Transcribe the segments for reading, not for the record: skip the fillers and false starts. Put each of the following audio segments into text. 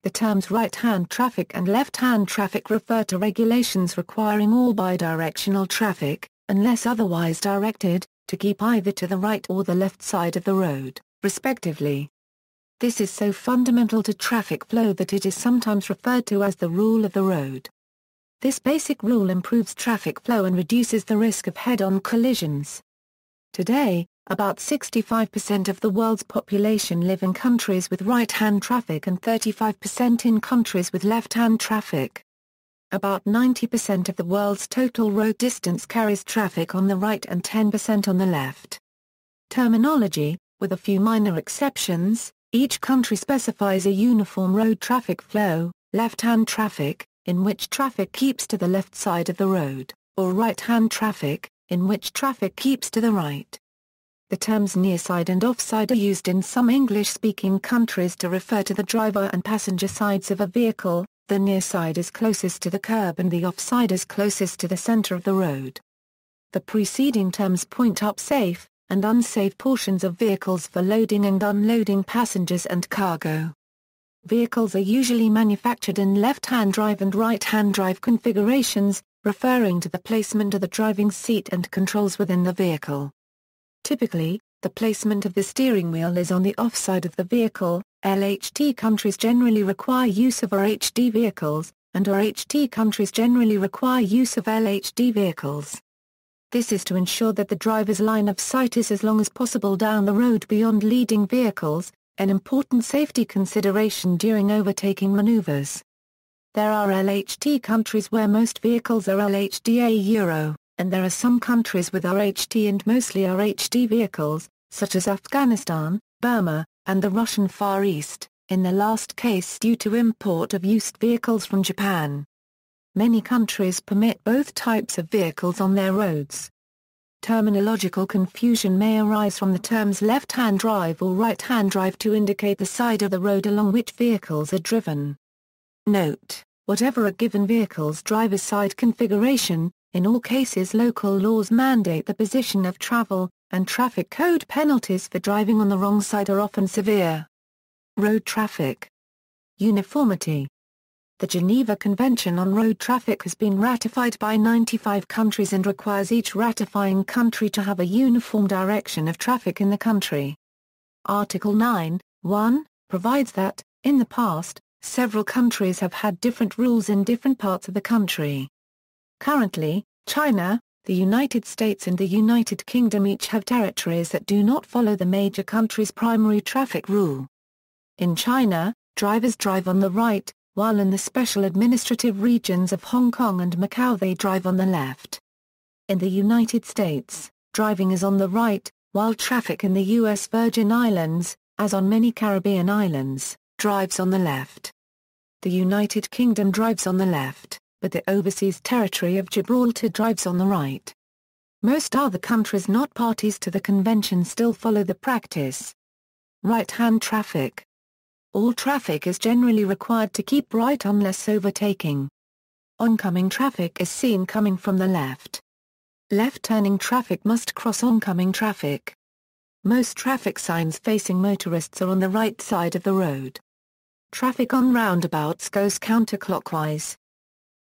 The terms right-hand traffic and left-hand traffic refer to regulations requiring all bidirectional traffic, unless otherwise directed, to keep either to the right or the left side of the road, respectively. This is so fundamental to traffic flow that it is sometimes referred to as the rule of the road. This basic rule improves traffic flow and reduces the risk of head-on collisions. Today, about 65% of the world's population live in countries with right-hand traffic and 35% in countries with left-hand traffic. About 90% of the world's total road distance carries traffic on the right and 10% on the left. Terminology: with a few minor exceptions, each country specifies a uniform road traffic flow, left-hand traffic, in which traffic keeps to the left side of the road, or right-hand traffic, in which traffic keeps to the right. The terms nearside and offside are used in some English-speaking countries to refer to the driver and passenger sides of a vehicle. The near side is closest to the curb and the offside is closest to the center of the road. The preceding terms point up safe and unsafe portions of vehicles for loading and unloading passengers and cargo. Vehicles are usually manufactured in left-hand drive and right-hand drive configurations, referring to the placement of the driving seat and controls within the vehicle. Typically, the placement of the steering wheel is on the offside of the vehicle. LHT countries generally require use of RHD vehicles, and RHT countries generally require use of LHD vehicles. This is to ensure that the driver's line of sight is as long as possible down the road beyond leading vehicles, an important safety consideration during overtaking maneuvers. There are LHT countries where most vehicles are LHDA Euro, and there are some countries with RHT and mostly RHD vehicles, such as Afghanistan, Burma, and the Russian Far East, in the last case due to import of used vehicles from Japan. Many countries permit both types of vehicles on their roads. Terminological confusion may arise from the terms left-hand drive or right-hand drive to indicate the side of the road along which vehicles are driven. Note: whatever a given vehicle's driver's side configuration, in all cases local laws mandate the position of travel, and traffic code penalties for driving on the wrong side are often severe. Road traffic. Uniformity. The Geneva Convention on Road Traffic has been ratified by 95 countries and requires each ratifying country to have a uniform direction of traffic in the country. Article 9(1) provides that, in the past, several countries have had different rules in different parts of the country. Currently, China, the United States and the United Kingdom each have territories that do not follow the major country's primary traffic rule. In China, drivers drive on the right, while in the special administrative regions of Hong Kong and Macau they drive on the left. In the United States, driving is on the right, while traffic in the U.S. Virgin Islands, as on many Caribbean islands, drives on the left. The United Kingdom drives on the left, but the overseas territory of Gibraltar drives on the right. Most other countries not parties to the convention still follow the practice. Right-hand traffic. All traffic is generally required to keep right unless overtaking. Oncoming traffic is seen coming from the left. Left-turning traffic must cross oncoming traffic. Most traffic signs facing motorists are on the right side of the road. Traffic on roundabouts goes counterclockwise.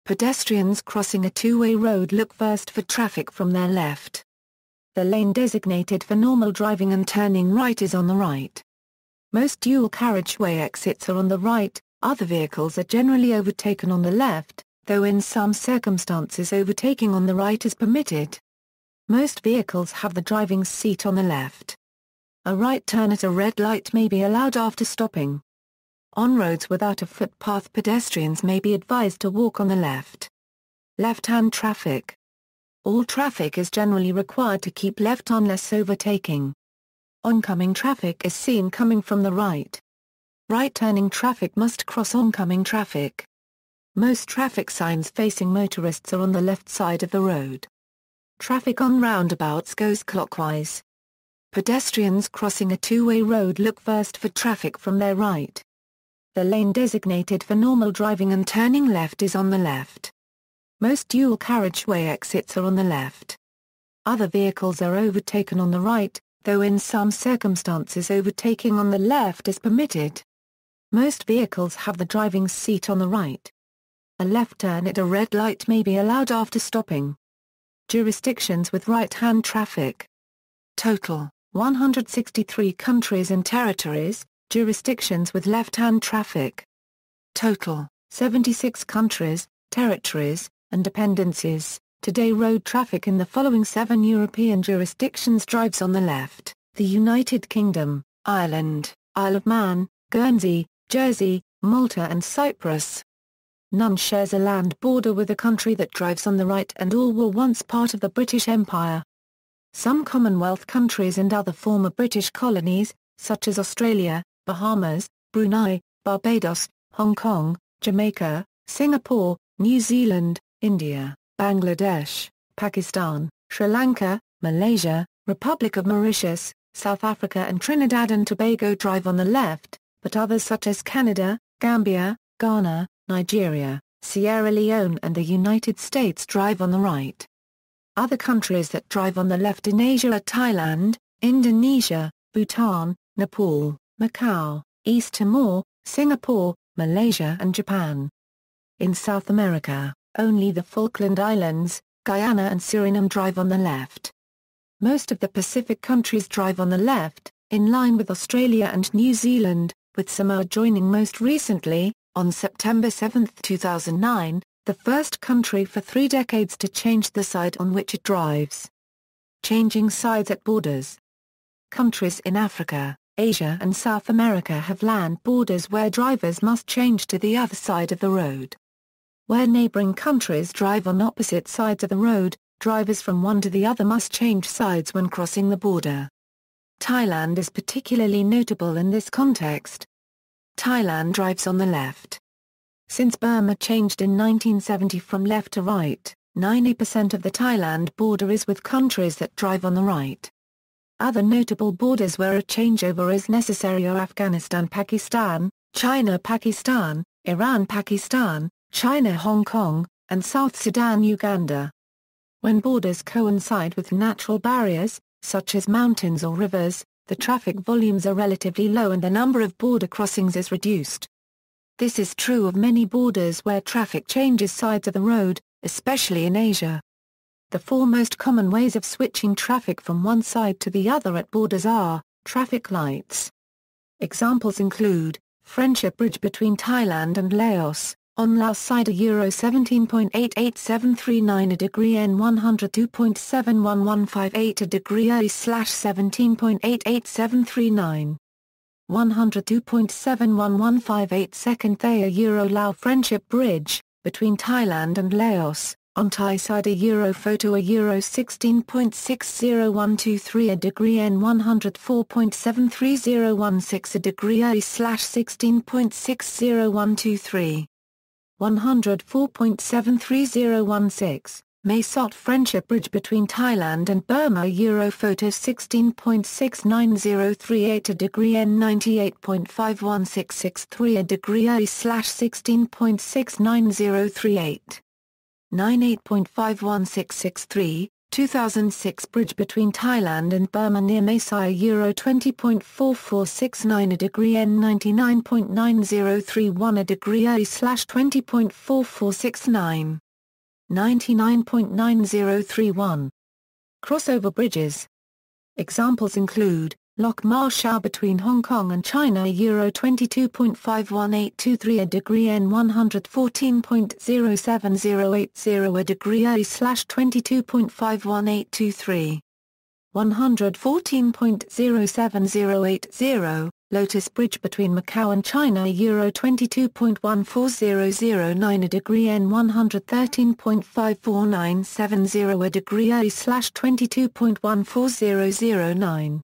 Pedestrians crossing a two-way road look first for traffic from their left. The lane designated for normal driving and turning right is on the right. Most dual carriageway exits are on the right, other vehicles are generally overtaken on the left, though in some circumstances overtaking on the right is permitted. Most vehicles have the driving seat on the left. A right turn at a red light may be allowed after stopping. On roads without a footpath, pedestrians may be advised to walk on the left. Left-hand traffic. All traffic is generally required to keep left unless overtaking. Oncoming traffic is seen coming from the right. Right-turning traffic must cross oncoming traffic. Most traffic signs facing motorists are on the left side of the road. Traffic on roundabouts goes clockwise. Pedestrians crossing a two-way road look first for traffic from their right. The lane designated for normal driving and turning left is on the left. Most dual carriageway exits are on the left. Other vehicles are overtaken on the right, though in some circumstances overtaking on the left is permitted. Most vehicles have the driving seat on the right. A left turn at a red light may be allowed after stopping. Jurisdictions with right-hand traffic. Total, 163 countries and territories, jurisdictions with left-hand traffic. Total, 76 countries, territories, and dependencies. Today road traffic in the following 7 European jurisdictions drives on the left: the United Kingdom, Ireland, Isle of Man, Guernsey, Jersey, Malta and Cyprus. None shares a land border with a country that drives on the right, and all were once part of the British Empire. Some Commonwealth countries and other former British colonies, such as Australia, Bahamas, Brunei, Barbados, Hong Kong, Jamaica, Singapore, New Zealand, India, Bangladesh, Pakistan, Sri Lanka, Malaysia, Republic of Mauritius, South Africa and Trinidad and Tobago drive on the left, but others such as Canada, Gambia, Ghana, Nigeria, Sierra Leone and the United States drive on the right. Other countries that drive on the left in Asia are Thailand, Indonesia, Bhutan, Nepal, Macau, East Timor, Singapore, Malaysia and Japan. In South America, only the Falkland Islands, Guyana and Suriname drive on the left. Most of the Pacific countries drive on the left, in line with Australia and New Zealand, with Samoa joining most recently, on September 7, 2009, the first country for 3 decades to change the side on which it drives. Changing sides at borders. Countries in Africa, Asia and South America have land borders where drivers must change to the other side of the road. Where neighboring countries drive on opposite sides of the road, drivers from one to the other must change sides when crossing the border. Thailand is particularly notable in this context. Thailand drives on the left. Since Burma changed in 1970 from left to right, 90% of the Thailand border is with countries that drive on the right. Other notable borders where a changeover is necessary are Afghanistan-Pakistan, China-Pakistan, Iran-Pakistan, China-Hong Kong, and South Sudan-Uganda. When borders coincide with natural barriers, such as mountains or rivers, the traffic volumes are relatively low and the number of border crossings is reduced. This is true of many borders where traffic changes sides of the road, especially in Asia. The 4 most common ways of switching traffic from one side to the other at borders are traffic lights. Examples include Friendship Bridge between Thailand and Laos, on Laos side Euro 17.88739 a degree N 102.71158 a degree A/17.88739. 102.71158 second Thea Euro Lao Friendship Bridge, between Thailand and Laos, on Thai side Euro photo Euro 16.60123 a degree N 104.73016 a degree A/16.60123. 104.73016, Mae Sot Friendship Bridge between Thailand and Burma Euro photo 16.69038 a degree N 98.51663 a degree A/16.69038. 98.51663, 2006 Bridge between Thailand and Burma near Mae Euro 20.4469 a degree N 99.9031 a degree A/20.4469. 99.9031. Crossover bridges. Examples include Loch Ma Chau between Hong Kong and China Euro 22.51823 a degree N 114.07080 a degree A/22.51823. 114.07080, Lotus Bridge between Macau and China Euro 22.14009 a degree N 113.54970 a degree A/22.14009.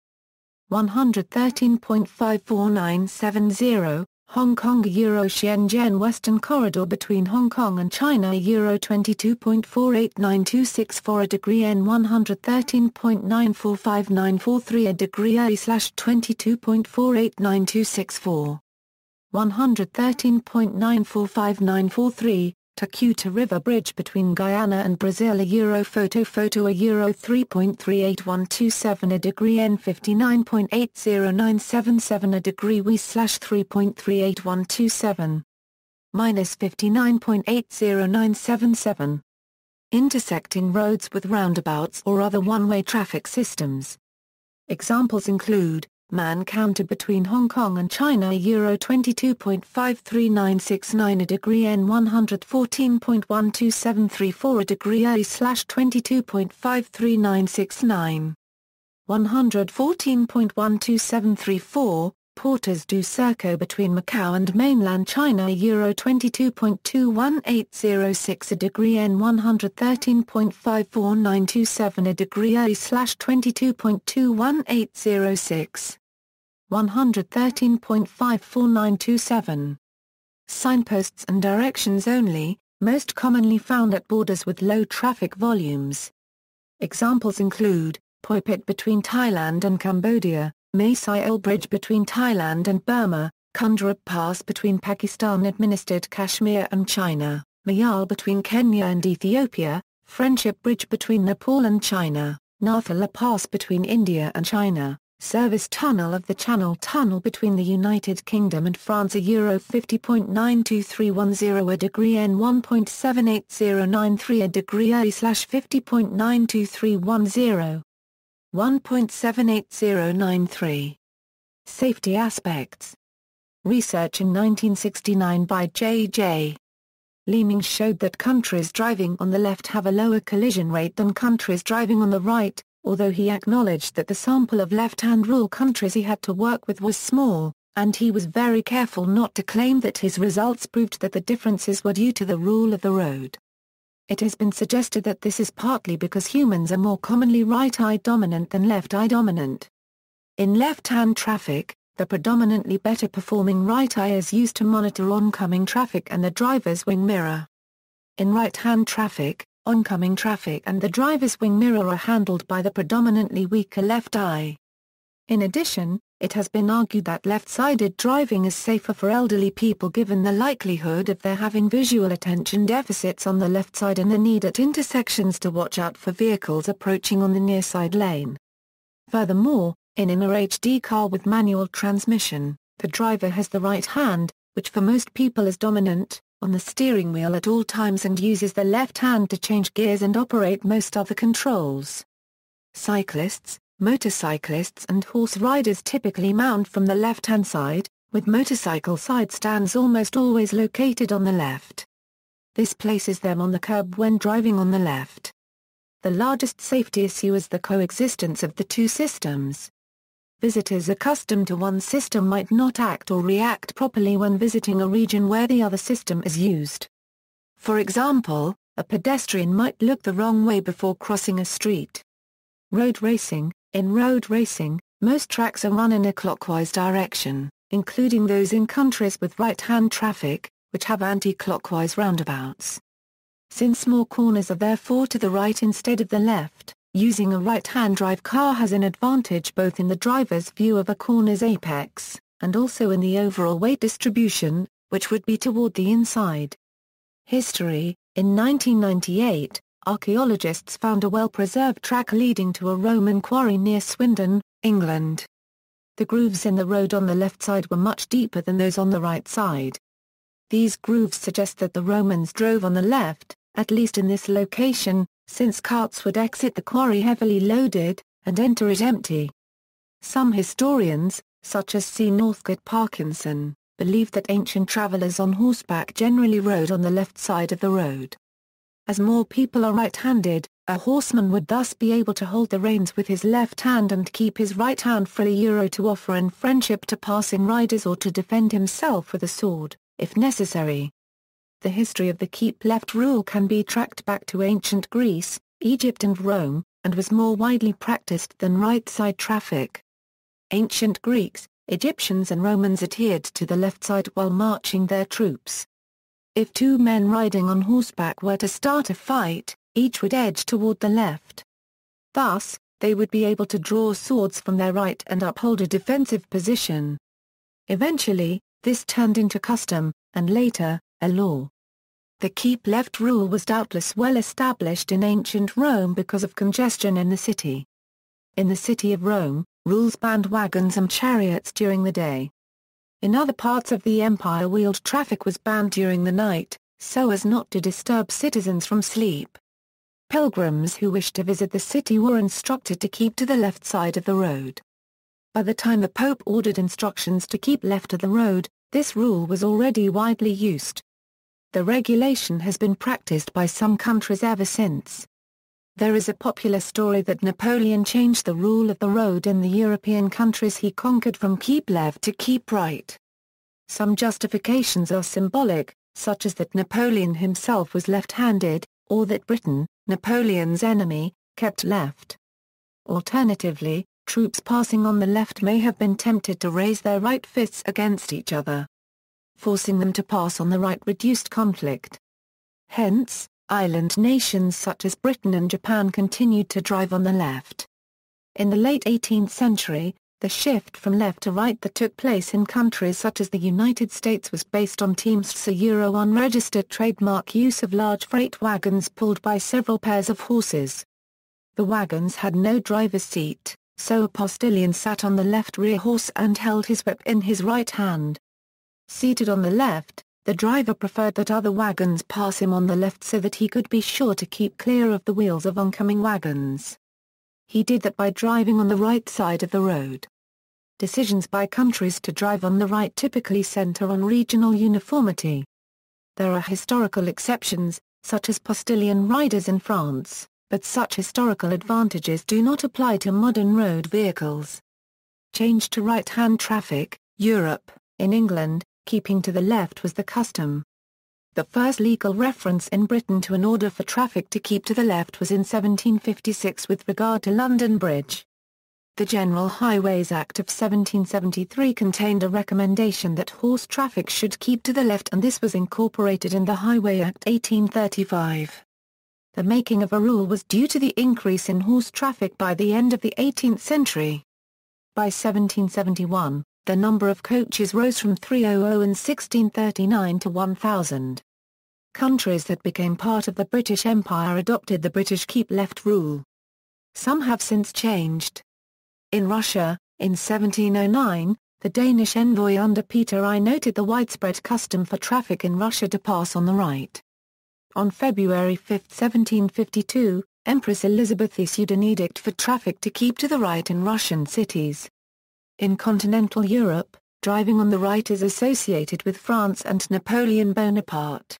113.54970, Hong Kong Euro Shenzhen Western Corridor between Hong Kong and China Euro 22.489264 a degree N 113.945943 a degree A/22.489264. 113.945943, Takutai River Bridge between Guyana and Brazil photo a euro 3.38127 a degree N 59.80977 a degree we slash 3.38127 minus 59.80977. Intersecting roads with roundabouts or other one-way traffic systems. Examples include man counted between Hong Kong and China euro 22.53969 a degree N 114.12734 a degree A slash 22.53969 114.12734. Porters du Cerco between Macau and mainland China euro 22.21806 a degree N 113.54927 a degree A slash 22.21806 113.54927. Signposts and directions only, most commonly found at borders with low traffic volumes. Examples include Poi Pit between Thailand and Cambodia, Marseille Bridge between Thailand and Burma, Kundra Pass between Pakistan-administered Kashmir and China, Mayal between Kenya and Ethiopia, Friendship Bridge between Nepal and China, Nathala Pass between India and China, Service Tunnel of the Channel Tunnel between the United Kingdom and France euro 50.92310 a degree N 1.78093 a degree A slash 50.92310 1.78093. Safety aspects. Research in 1969 by J.J. Leeming showed that countries driving on the left have a lower collision rate than countries driving on the right, although he acknowledged that the sample of left-hand rule countries he had to work with was small, and he was very careful not to claim that his results proved that the differences were due to the rule of the road. It has been suggested that this is partly because humans are more commonly right-eye dominant than left-eye dominant. In left-hand traffic, the predominantly better performing right eye is used to monitor oncoming traffic and the driver's wing mirror. In right-hand traffic, oncoming traffic and the driver's wing mirror are handled by the predominantly weaker left eye. In addition, it has been argued that left-sided driving is safer for elderly people given the likelihood of their having visual attention deficits on the left side and the need at intersections to watch out for vehicles approaching on the near side lane. Furthermore, in an HD car with manual transmission, the driver has the right hand, which for most people is dominant, on the steering wheel at all times and uses the left hand to change gears and operate most other controls. Cyclists, motorcyclists and horse riders typically mount from the left-hand side, with motorcycle side stands almost always located on the left. This places them on the curb when driving on the left. The largest safety issue is the coexistence of the two systems. Visitors accustomed to one system might not act or react properly when visiting a region where the other system is used. For example, a pedestrian might look the wrong way before crossing a street. Road racing. In road racing, most tracks are run in a clockwise direction, including those in countries with right-hand traffic, which have anti-clockwise roundabouts. Since more corners are therefore to the right instead of the left, using a right-hand drive car has an advantage both in the driver's view of a corner's apex, and also in the overall weight distribution, which would be toward the inside. History. In 1998, archaeologists found a well-preserved track leading to a Roman quarry near Swindon, England. The grooves in the road on the left side were much deeper than those on the right side. These grooves suggest that the Romans drove on the left, at least in this location, since carts would exit the quarry heavily loaded, and enter it empty. Some historians, such as C. Northcote Parkinson, believe that ancient travelers on horseback generally rode on the left side of the road. As more people are right-handed, a horseman would thus be able to hold the reins with his left hand and keep his right hand free to offer in friendship to passing riders or to defend himself with a sword, if necessary. The history of the keep left rule can be tracked back to ancient Greece, Egypt and Rome, and was more widely practiced than right-side traffic. Ancient Greeks, Egyptians and Romans adhered to the left side while marching their troops. If two men riding on horseback were to start a fight, each would edge toward the left. Thus, they would be able to draw swords from their right and uphold a defensive position. Eventually, this turned into custom, and later, a law. The keep left rule was doubtless well established in ancient Rome because of congestion in the city. In the city of Rome, rules banned wagons and chariots during the day. In other parts of the empire, wheeled traffic was banned during the night, so as not to disturb citizens from sleep. Pilgrims who wished to visit the city were instructed to keep to the left side of the road. By the time the Pope ordered instructions to keep left of the road, this rule was already widely used. The regulation has been practiced by some countries ever since. There is a popular story that Napoleon changed the rule of the road in the European countries he conquered from keep left to keep right. Some justifications are symbolic, such as that Napoleon himself was left-handed, or that Britain, Napoleon's enemy, kept left. Alternatively, troops passing on the left may have been tempted to raise their right fists against each other. Forcing them to pass on the right reduced conflict. Hence, island nations such as Britain and Japan continued to drive on the left. In the late 18th century, the shift from left to right that took place in countries such as the United States was based on Teamsters' unregistered trademark use of large freight wagons pulled by several pairs of horses. The wagons had no driver's seat, so a postilion sat on the left rear horse and held his whip in his right hand. Seated on the left, the driver preferred that other wagons pass him on the left so that he could be sure to keep clear of the wheels of oncoming wagons. He did that by driving on the right side of the road. Decisions by countries to drive on the right typically center on regional uniformity. There are historical exceptions, such as postilion riders in France, but such historical advantages do not apply to modern road vehicles. Change to right-hand traffic, Europe. In England, keeping to the left was the custom. The first legal reference in Britain to an order for traffic to keep to the left was in 1756 with regard to London Bridge. The General Highways Act of 1773 contained a recommendation that horse traffic should keep to the left, and this was incorporated in the Highway Act 1835. The making of a rule was due to the increase in horse traffic by the end of the 18th century. By 1771, the number of coaches rose from 300 in 1639 to 1,000. Countries that became part of the British Empire adopted the British keep left rule. Some have since changed. In Russia, in 1709, the Danish envoy under Peter I noted the widespread custom for traffic in Russia to pass on the right. On February 5, 1752, Empress Elizabeth issued an edict for traffic to keep to the right in Russian cities. In continental Europe, driving on the right is associated with France and Napoleon Bonaparte.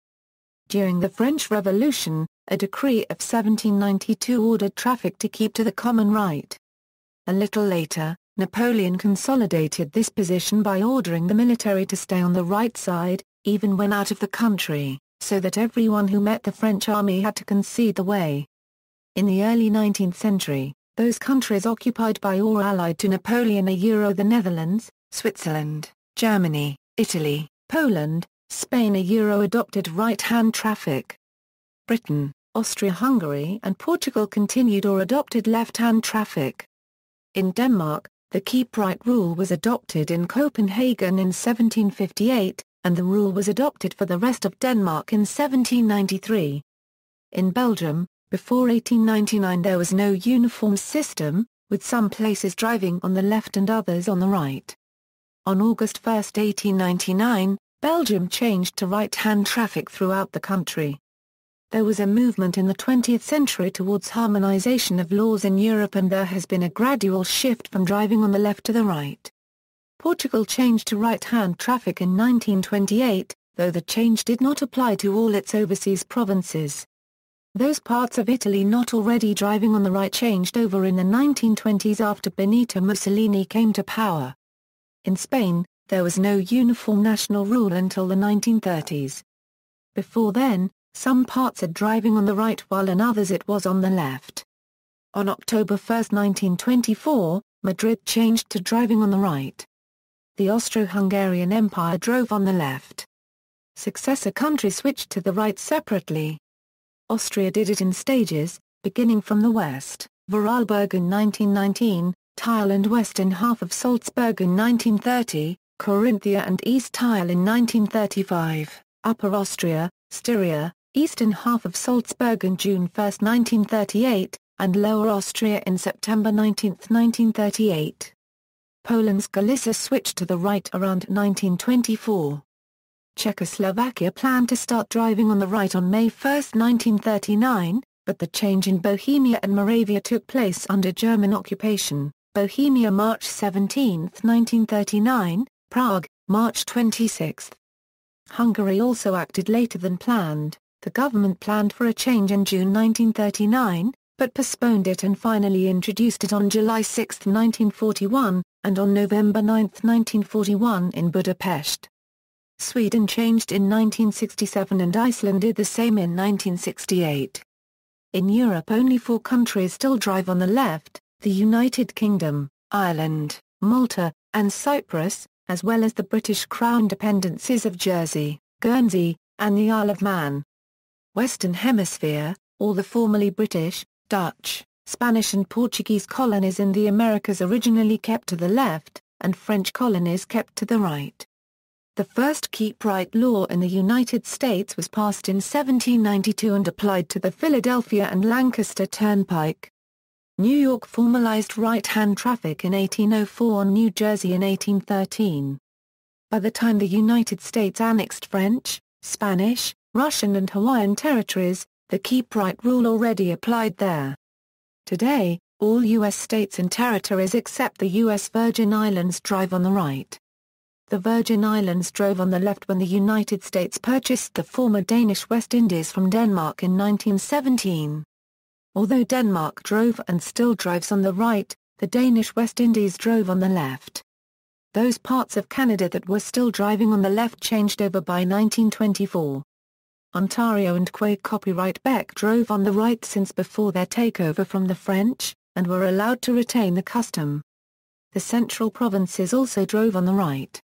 During the French Revolution, a decree of 1792 ordered traffic to keep to the common right. A little later, Napoleon consolidated this position by ordering the military to stay on the right side, even when out of the country, so that everyone who met the French army had to concede the way. In the early 19th century, those countries occupied by or allied to Napoleon the Netherlands, Switzerland, Germany, Italy, Poland, Spain adopted right-hand traffic. Britain, Austria-Hungary and Portugal continued or adopted left-hand traffic. In Denmark, the keep right rule was adopted in Copenhagen in 1758, and the rule was adopted for the rest of Denmark in 1793. In Belgium, before 1899 there was no uniform system, with some places driving on the left and others on the right. On August 1, 1899, Belgium changed to right-hand traffic throughout the country. There was a movement in the 20th century towards harmonization of laws in Europe, and there has been a gradual shift from driving on the left to the right. Portugal changed to right-hand traffic in 1928, though the change did not apply to all its overseas provinces. Those parts of Italy not already driving on the right changed over in the 1920s after Benito Mussolini came to power. In Spain, there was no uniform national rule until the 1930s. Before then, some parts had driving on the right while in others it was on the left. On October 1, 1924, Madrid changed to driving on the right. The Austro-Hungarian Empire drove on the left. Successor countries switched to the right separately. Austria did it in stages, beginning from the west, Vorarlberg in 1919, Tile and west in half of Salzburg in 1930, Carinthia and East Tile in 1935, Upper Austria, Styria, eastern half of Salzburg on June 1, 1938, and Lower Austria in September 19, 1938. Poland's Galicia switched to the right around 1924. Czechoslovakia planned to start driving on the right on May 1, 1939, but the change in Bohemia and Moravia took place under German occupation. Bohemia March 17, 1939, Prague, March 26. Hungary also acted later than planned. The government planned for a change in June 1939, but postponed it and finally introduced it on July 6, 1941, and on November 9, 1941 in Budapest. Sweden changed in 1967 and Iceland did the same in 1968. In Europe only 4 countries still drive on the left: the United Kingdom, Ireland, Malta, and Cyprus, as well as the British Crown dependencies of Jersey, Guernsey, and the Isle of Man. Western Hemisphere, all the formerly British, Dutch, Spanish and Portuguese colonies in the Americas originally kept to the left, and French colonies kept to the right. The first Keep Right law in the United States was passed in 1792 and applied to the Philadelphia and Lancaster Turnpike. New York formalized right-hand traffic in 1804 and New Jersey in 1813. By the time the United States annexed French, Spanish, Russian and Hawaiian territories, the Keep Right rule already applied there. Today, all U.S. states and territories except the U.S. Virgin Islands drive on the right. The Virgin Islands drove on the left when the United States purchased the former Danish West Indies from Denmark in 1917. Although Denmark drove and still drives on the right, the Danish West Indies drove on the left. Those parts of Canada that were still driving on the left changed over by 1924. Ontario and Quebec drove on the right since before their takeover from the French, and were allowed to retain the custom. The central provinces also drove on the right.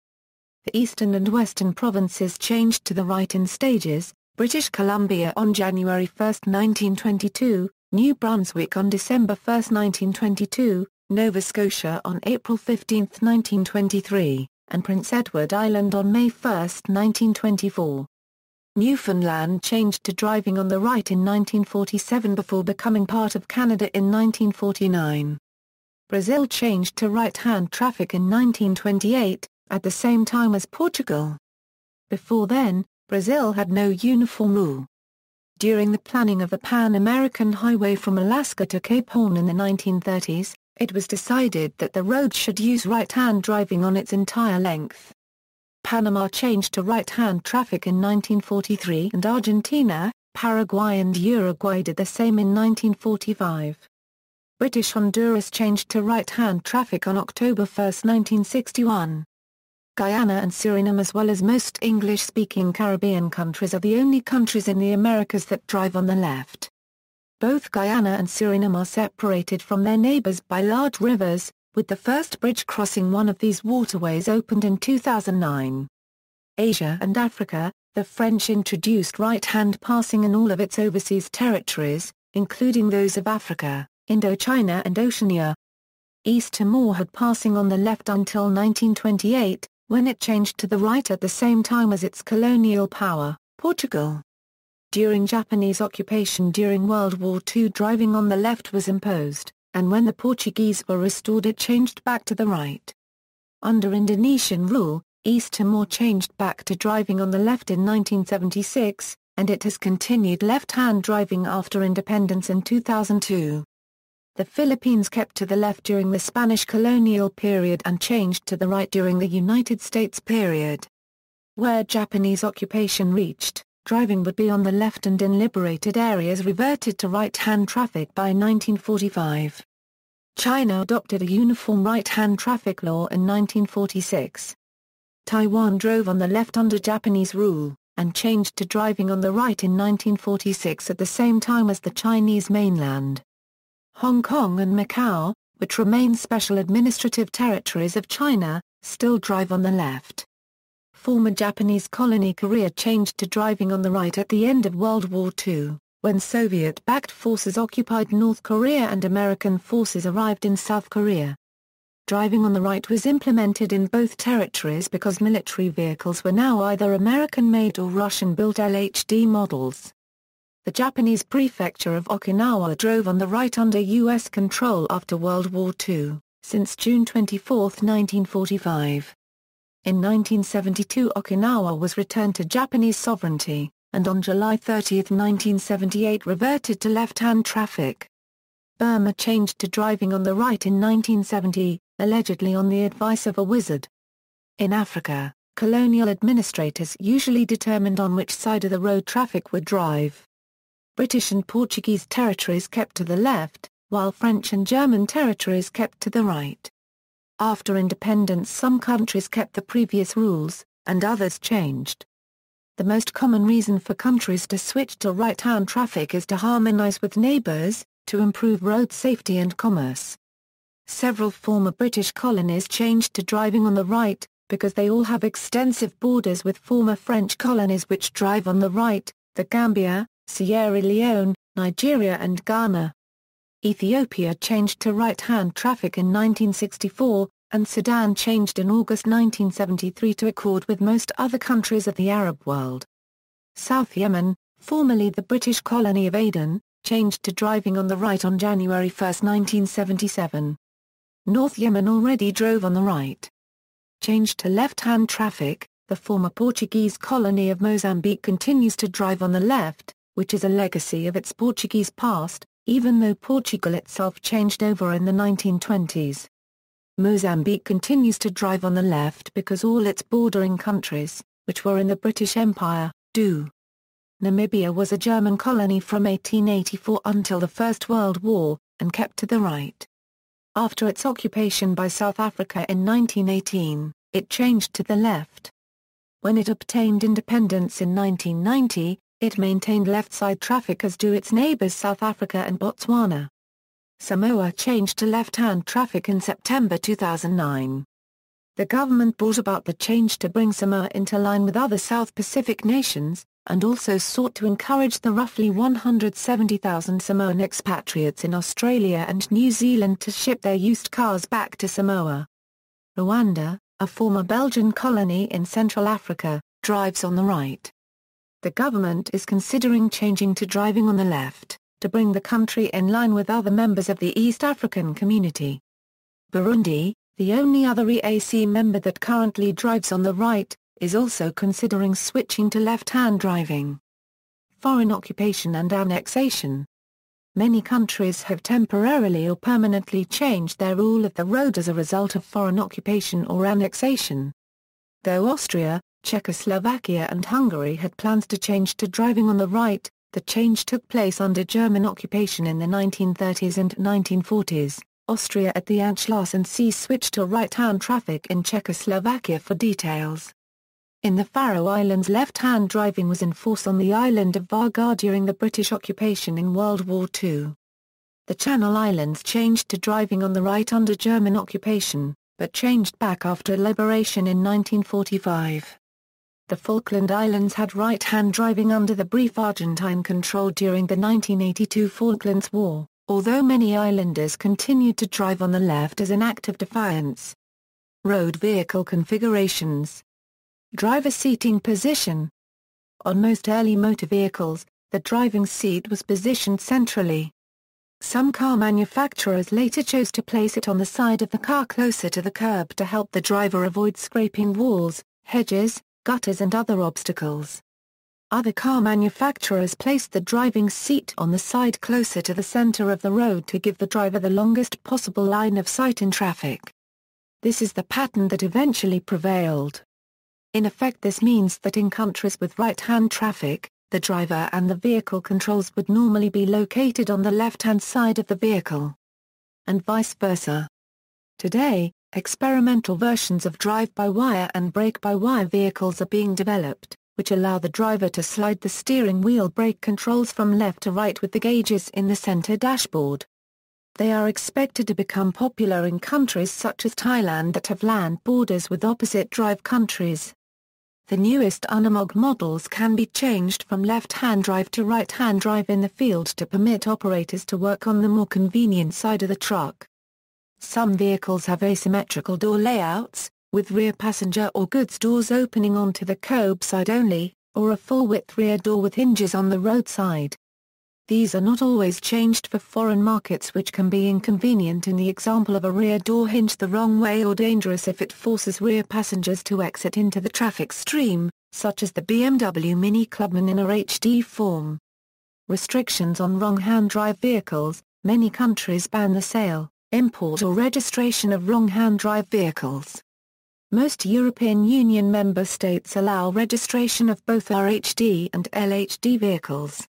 The eastern and western provinces changed to the right in stages: British Columbia on January 1, 1922, New Brunswick on December 1, 1922, Nova Scotia on April 15, 1923, and Prince Edward Island on May 1, 1924. Newfoundland changed to driving on the right in 1947 before becoming part of Canada in 1949. Brazil changed to right-hand traffic in 1928, at the same time as Portugal. Before then, Brazil had no uniform rule. During the planning of the Pan-American Highway from Alaska to Cape Horn in the 1930s, it was decided that the road should use right-hand driving on its entire length. Panama changed to right-hand traffic in 1943 and Argentina, Paraguay and Uruguay did the same in 1945. British Honduras changed to right-hand traffic on October 1, 1961. Guyana and Suriname as well as most English-speaking Caribbean countries are the only countries in the Americas that drive on the left. Both Guyana and Suriname are separated from their neighbors by large rivers, with the first bridge crossing one of these waterways opened in 2009. Asia and Africa, the French introduced right-hand passing in all of its overseas territories, including those of Africa, Indochina and Oceania. East Timor had passing on the left until 1928, when it changed to the right at the same time as its colonial power, Portugal. During Japanese occupation during World War II, driving on the left was imposed, and when the Portuguese were restored it changed back to the right. Under Indonesian rule, East Timor changed back to driving on the left in 1976, and it has continued left-hand driving after independence in 2002. The Philippines kept to the left during the Spanish colonial period and changed to the right during the United States period. Where Japanese occupation reached, driving would be on the left and in liberated areas reverted to right-hand traffic by 1945. China adopted a uniform right-hand traffic law in 1946. Taiwan drove on the left under Japanese rule, and changed to driving on the right in 1946 at the same time as the Chinese mainland. Hong Kong and Macau, which remain special administrative territories of China, still drive on the left. Former Japanese colony Korea changed to driving on the right at the end of World War II, when Soviet-backed forces occupied North Korea and American forces arrived in South Korea. Driving on the right was implemented in both territories because military vehicles were now either American-made or Russian-built LHD models. the Japanese prefecture of Okinawa drove on the right under U.S. control after World War II, since June 24, 1945. In 1972 Okinawa was returned to Japanese sovereignty, and on July 30, 1978 reverted to left-hand traffic. Burma changed to driving on the right in 1970, allegedly on the advice of a wizard. In Africa, colonial administrators usually determined on which side of the road traffic would drive. British and Portuguese territories kept to the left, while French and German territories kept to the right. After independence some countries kept the previous rules, and others changed. The most common reason for countries to switch to right-hand traffic is to harmonize with neighbors, to improve road safety and commerce. Several former British colonies changed to driving on the right, because they all have extensive borders with former French colonies which drive on the right, the Gambia, Sierra Leone, Nigeria and Ghana. Ethiopia changed to right-hand traffic in 1964, and Sudan changed in August 1973 to accord with most other countries of the Arab world. South Yemen, formerly the British colony of Aden, changed to driving on the right on January 1, 1977. North Yemen already drove on the right. Changed to left-hand traffic, the former Portuguese colony of Mozambique continues to drive on the left, which is a legacy of its Portuguese past, even though Portugal itself changed over in the 1920s. Mozambique continues to drive on the left because all its bordering countries, which were in the British Empire, do. Namibia was a German colony from 1884 until the First World War, and kept to the right. After its occupation by South Africa in 1918, it changed to the left. When it obtained independence in 1990, it maintained left-side traffic as do its neighbors South Africa and Botswana. Samoa changed to left-hand traffic in September 2009. The government brought about the change to bring Samoa into line with other South Pacific nations, and also sought to encourage the roughly 170,000 Samoan expatriates in Australia and New Zealand to ship their used cars back to Samoa. Rwanda, a former Belgian colony in Central Africa, drives on the right. The government is considering changing to driving on the left, to bring the country in line with other members of the East African Community. Burundi, the only other EAC member that currently drives on the right, is also considering switching to left-hand driving. Foreign occupation and annexation. Many countries have temporarily or permanently changed their rule of the road as a result of foreign occupation or annexation. Though Austria, Czechoslovakia and Hungary had plans to change to driving on the right, the change took place under German occupation in the 1930s and 1940s. Austria at the Anschluss and C switched to right-hand traffic in Czechoslovakia for details. In the Faroe Islands left-hand driving was in force on the island of Varga during the British occupation in World War II. The Channel Islands changed to driving on the right under German occupation, but changed back after liberation in 1945. The Falkland Islands had right-hand driving under the brief Argentine control during the 1982 Falklands War, although many islanders continued to drive on the left as an act of defiance. Road vehicle configurations. Driver seating position. On most early motor vehicles, the driving seat was positioned centrally. Some car manufacturers later chose to place it on the side of the car closer to the curb to help the driver avoid scraping walls, hedges, gutters and other obstacles. Other car manufacturers placed the driving seat on the side closer to the center of the road to give the driver the longest possible line of sight in traffic. This is the pattern that eventually prevailed. In effect, this means that in countries with right-hand traffic, the driver and the vehicle controls would normally be located on the left-hand side of the vehicle, and vice versa. Today, experimental versions of drive-by-wire and brake-by-wire vehicles are being developed, which allow the driver to slide the steering wheel brake controls from left to right with the gauges in the center dashboard. They are expected to become popular in countries such as Thailand that have land borders with opposite drive countries. The newest Unimog models can be changed from left-hand drive to right-hand drive in the field to permit operators to work on the more convenient side of the truck. Some vehicles have asymmetrical door layouts, with rear passenger or goods doors opening onto the curbside only, or a full-width rear door with hinges on the roadside. These are not always changed for foreign markets, which can be inconvenient in the example of a rear door hinge the wrong way or dangerous if it forces rear passengers to exit into the traffic stream, such as the BMW Mini Clubman in a HD form. Restrictions on wrong-hand drive vehicles. Many countries ban the sale, import or registration of wrong-hand drive vehicles. Most European Union member states allow registration of both RHD and LHD vehicles.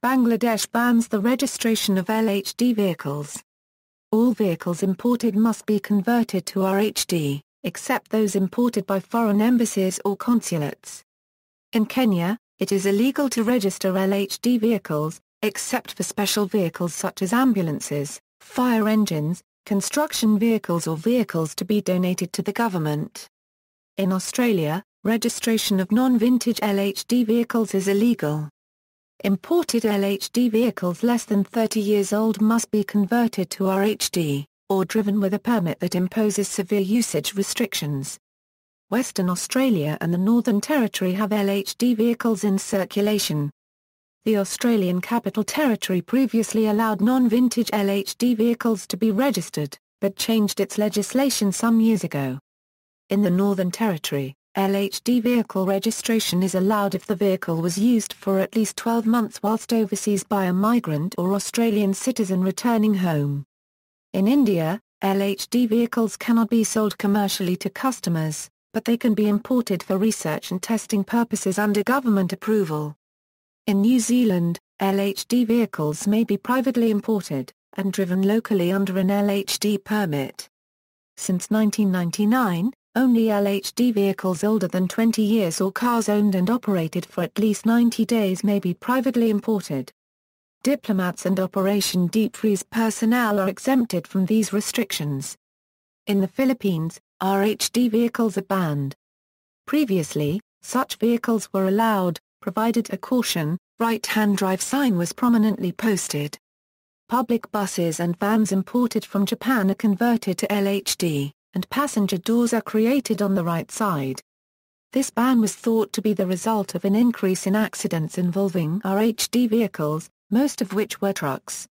Bangladesh bans the registration of LHD vehicles. All vehicles imported must be converted to RHD, except those imported by foreign embassies or consulates. In Kenya, it is illegal to register LHD vehicles, except for special vehicles such as ambulances, fire engines, construction vehicles or vehicles to be donated to the government. In Australia, registration of non-vintage LHD vehicles is illegal. Imported LHD vehicles less than 30 years old must be converted to RHD, or driven with a permit that imposes severe usage restrictions. Western Australia and the Northern Territory have LHD vehicles in circulation. The Australian Capital Territory previously allowed non-vintage LHD vehicles to be registered, but changed its legislation some years ago. In the Northern Territory, LHD vehicle registration is allowed if the vehicle was used for at least 12 months whilst overseas by a migrant or Australian citizen returning home. In India, LHD vehicles cannot be sold commercially to customers, but they can be imported for research and testing purposes under government approval. In New Zealand, LHD vehicles may be privately imported, and driven locally under an LHD permit. Since 1999, only LHD vehicles older than 20 years or cars owned and operated for at least 90 days may be privately imported. Diplomats and Operation Deep Freeze personnel are exempted from these restrictions. In the Philippines, RHD vehicles are banned. Previously, such vehicles were allowed, provided a caution, right-hand drive sign was prominently posted. Public buses and vans imported from Japan are converted to LHD, and passenger doors are created on the right side. This ban was thought to be the result of an increase in accidents involving RHD vehicles, most of which were trucks.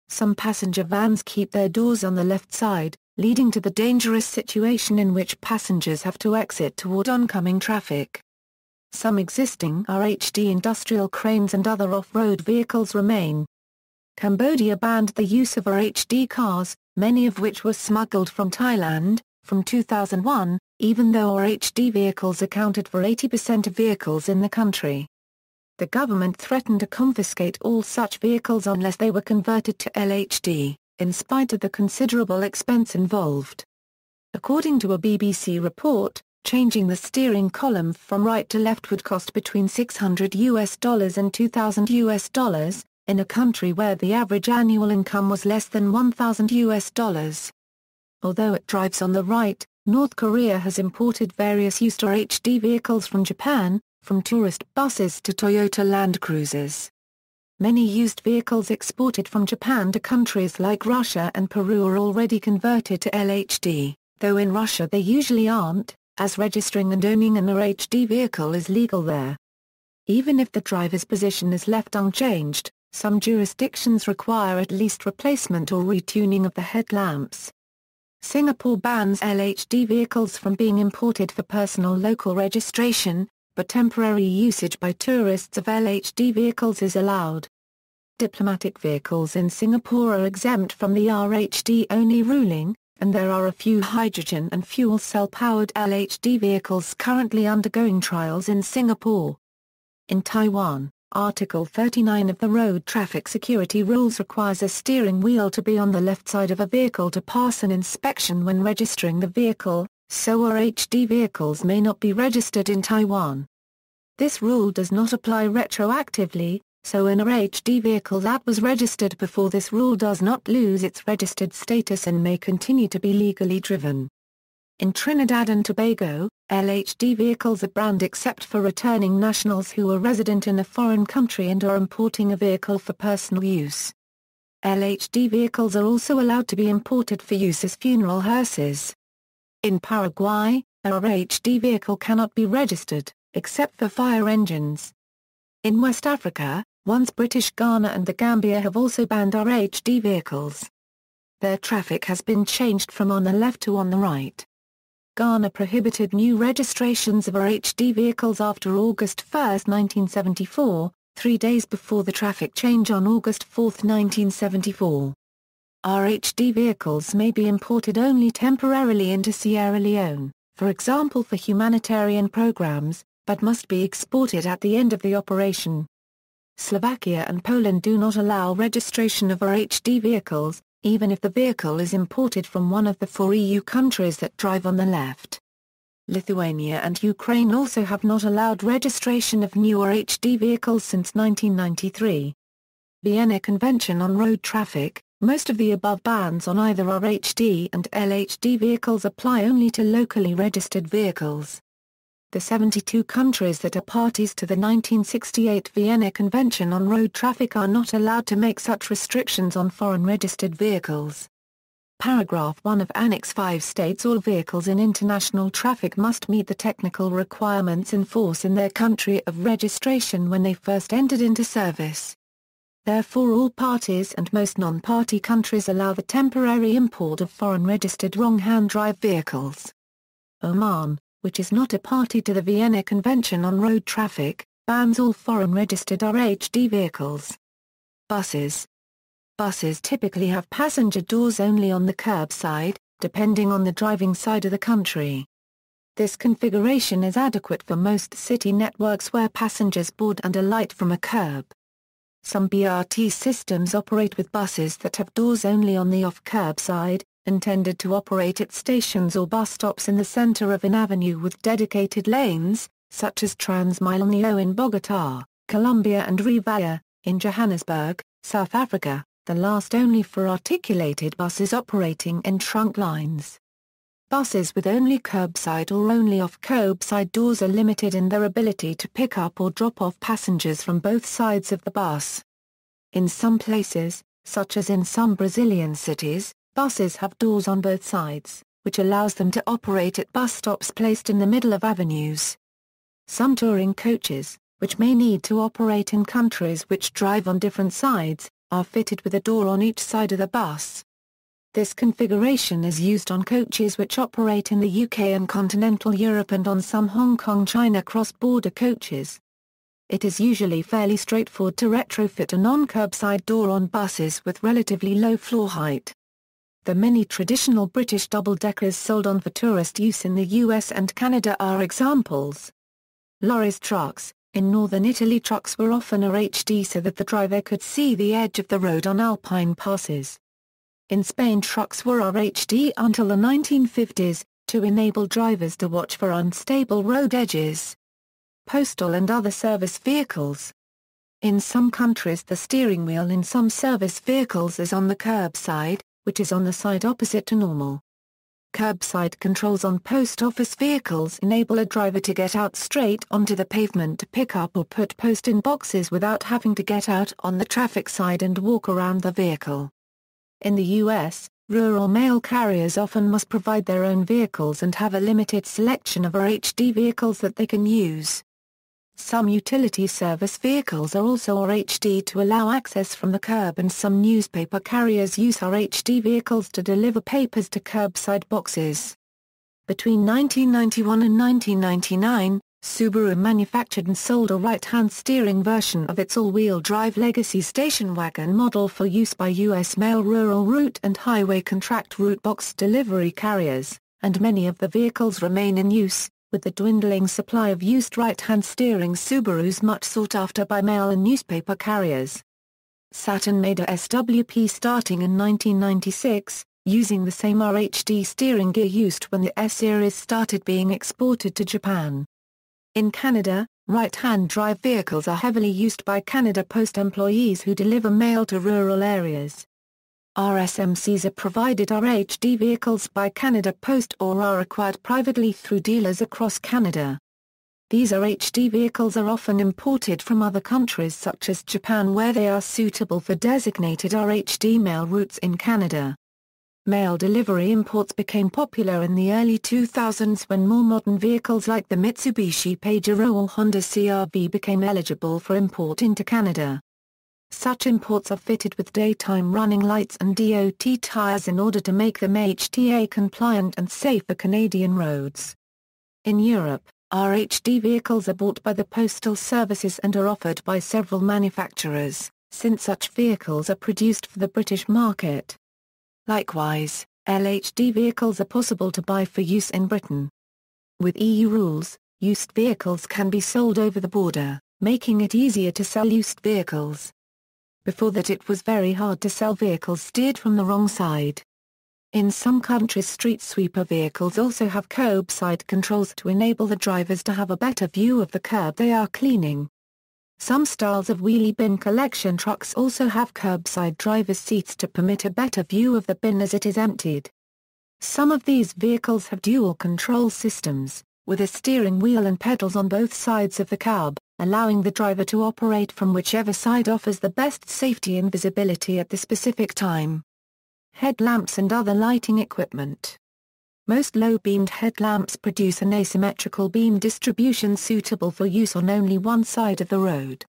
Some passenger vans keep their doors on the left side, leading to the dangerous situation in which passengers have to exit toward oncoming traffic. Some existing RHD industrial cranes and other off-road vehicles remain. Cambodia banned the use of RHD cars, many of which were smuggled from Thailand, from 2001, even though RHD vehicles accounted for 80% of vehicles in the country. The government threatened to confiscate all such vehicles unless they were converted to LHD, in spite of the considerable expense involved. According to a BBC report, changing the steering column from right to left would cost between $600 and $2,000, in a country where the average annual income was less than $1,000. Although it drives on the right, North Korea has imported various used RHD vehicles from Japan, from tourist buses to Toyota Land Cruisers. Many used vehicles exported from Japan to countries like Russia and Peru are already converted to LHD, though in Russia they usually aren't, as registering and owning an RHD vehicle is legal there. Even if the driver's position is left unchanged, some jurisdictions require at least replacement or retuning of the headlamps. Singapore bans LHD vehicles from being imported for personal local registration, but temporary usage by tourists of LHD vehicles is allowed. Diplomatic vehicles in Singapore are exempt from the RHD-only ruling, and there are a few hydrogen and fuel cell-powered LHD vehicles currently undergoing trials in Singapore. In Taiwan, Article 39 of the Road Traffic Security Rules requires a steering wheel to be on the left side of a vehicle to pass an inspection when registering the vehicle, so RHD vehicles may not be registered in Taiwan. This rule does not apply retroactively, so an RHD vehicle that was registered before this rule does not lose its registered status and may continue to be legally driven. In Trinidad and Tobago, LHD vehicles are banned except for returning nationals who are resident in a foreign country and are importing a vehicle for personal use. LHD vehicles are also allowed to be imported for use as funeral hearses. In Paraguay, a RHD vehicle cannot be registered, except for fire engines. In West Africa, Once British Ghana and the Gambia have also banned RHD vehicles. Their traffic has been changed from on the left to on the right. Ghana prohibited new registrations of RHD vehicles after August 1, 1974, 3 days before the traffic change on August 4, 1974. RHD vehicles may be imported only temporarily into Sierra Leone, for example for humanitarian programs, but must be exported at the end of the operation. Slovakia and Poland do not allow registration of RHD vehicles, even if the vehicle is imported from one of the 4 EU countries that drive on the left. Lithuania and Ukraine also have not allowed registration of new RHD vehicles since 1993. Vienna Convention on Road Traffic. Most of the above bans on either RHD and LHD vehicles apply only to locally registered vehicles. The 72 countries that are parties to the 1968 Vienna Convention on Road Traffic are not allowed to make such restrictions on foreign registered vehicles. Paragraph 1 of Annex 5 states all vehicles in international traffic must meet the technical requirements in force in their country of registration when they first entered into service. Therefore all parties and most non-party countries allow the temporary import of foreign registered wrong-hand drive vehicles. Oman, which is not a party to the Vienna Convention on Road Traffic, bans all foreign registered RHD vehicles. Buses. Buses typically have passenger doors only on the curb side, depending on the driving side of the country. This configuration is adequate for most city networks where passengers board and alight from a curb. Some BRT systems operate with buses that have doors only on the off-curb side, intended to operate at stations or bus stops in the center of an avenue with dedicated lanes, such as Transmilenio in Bogotá, Colombia and Rivaya, in Johannesburg, South Africa, the last only for articulated buses operating in trunk lines. Buses with only curbside or only off-curbside doors are limited in their ability to pick up or drop off passengers from both sides of the bus. In some places, such as in some Brazilian cities, buses have doors on both sides, which allows them to operate at bus stops placed in the middle of avenues. Some touring coaches, which may need to operate in countries which drive on different sides, are fitted with a door on each side of the bus. This configuration is used on coaches which operate in the UK and continental Europe and on some Hong Kong-China cross-border coaches. It is usually fairly straightforward to retrofit a non-curbside door on buses with relatively low floor height. The many traditional British double-deckers sold on for tourist use in the US and Canada are examples. Lorries trucks. In northern Italy trucks were often RHD so that the driver could see the edge of the road on alpine passes. In Spain trucks were RHD until the 1950s, to enable drivers to watch for unstable road edges. Postal and other service vehicles. In some countries the steering wheel in some service vehicles is on the curb side, which is on the side opposite to normal. Curbside controls on post office vehicles enable a driver to get out straight onto the pavement to pick up or put post in boxes without having to get out on the traffic side and walk around the vehicle. In the U.S., rural mail carriers often must provide their own vehicles and have a limited selection of RHD vehicles that they can use. Some utility service vehicles are also RHD to allow access from the curb, and some newspaper carriers use RHD vehicles to deliver papers to curbside boxes. Between 1991 and 1999, Subaru manufactured and sold a right-hand steering version of its all-wheel drive legacy station wagon model for use by U.S. mail rural route and highway contract route box delivery carriers, and many of the vehicles remain in use, with the dwindling supply of used right-hand steering Subarus much sought after by mail and newspaper carriers. Saturn made a SWP starting in 1996, using the same RHD steering gear used when the S-Series started being exported to Japan. In Canada, right-hand drive vehicles are heavily used by Canada Post employees who deliver mail to rural areas. RSMCs are provided RHD vehicles by Canada Post or are acquired privately through dealers across Canada. These RHD vehicles are often imported from other countries such as Japan, where they are suitable for designated RHD mail routes in Canada. Mail delivery imports became popular in the early 2000s when more modern vehicles like the Mitsubishi Pajero or Honda CR-V became eligible for import into Canada. Such imports are fitted with daytime running lights and DOT tires in order to make them HTA compliant and safe for Canadian roads. In Europe, RHD vehicles are bought by the postal services and are offered by several manufacturers, since such vehicles are produced for the British market. Likewise, LHD vehicles are possible to buy for use in Britain. With EU rules, used vehicles can be sold over the border, making it easier to sell used vehicles. Before that, it was very hard to sell vehicles steered from the wrong side. In some countries, street sweeper vehicles also have curbside controls to enable the drivers to have a better view of the curb they are cleaning. Some styles of wheelie bin collection trucks also have curbside driver's seats to permit a better view of the bin as it is emptied. Some of these vehicles have dual control systems, with a steering wheel and pedals on both sides of the cab, allowing the driver to operate from whichever side offers the best safety and visibility at the specific time. Headlamps and other lighting equipment. Most low-beamed headlamps produce an asymmetrical beam distribution suitable for use on only one side of the road.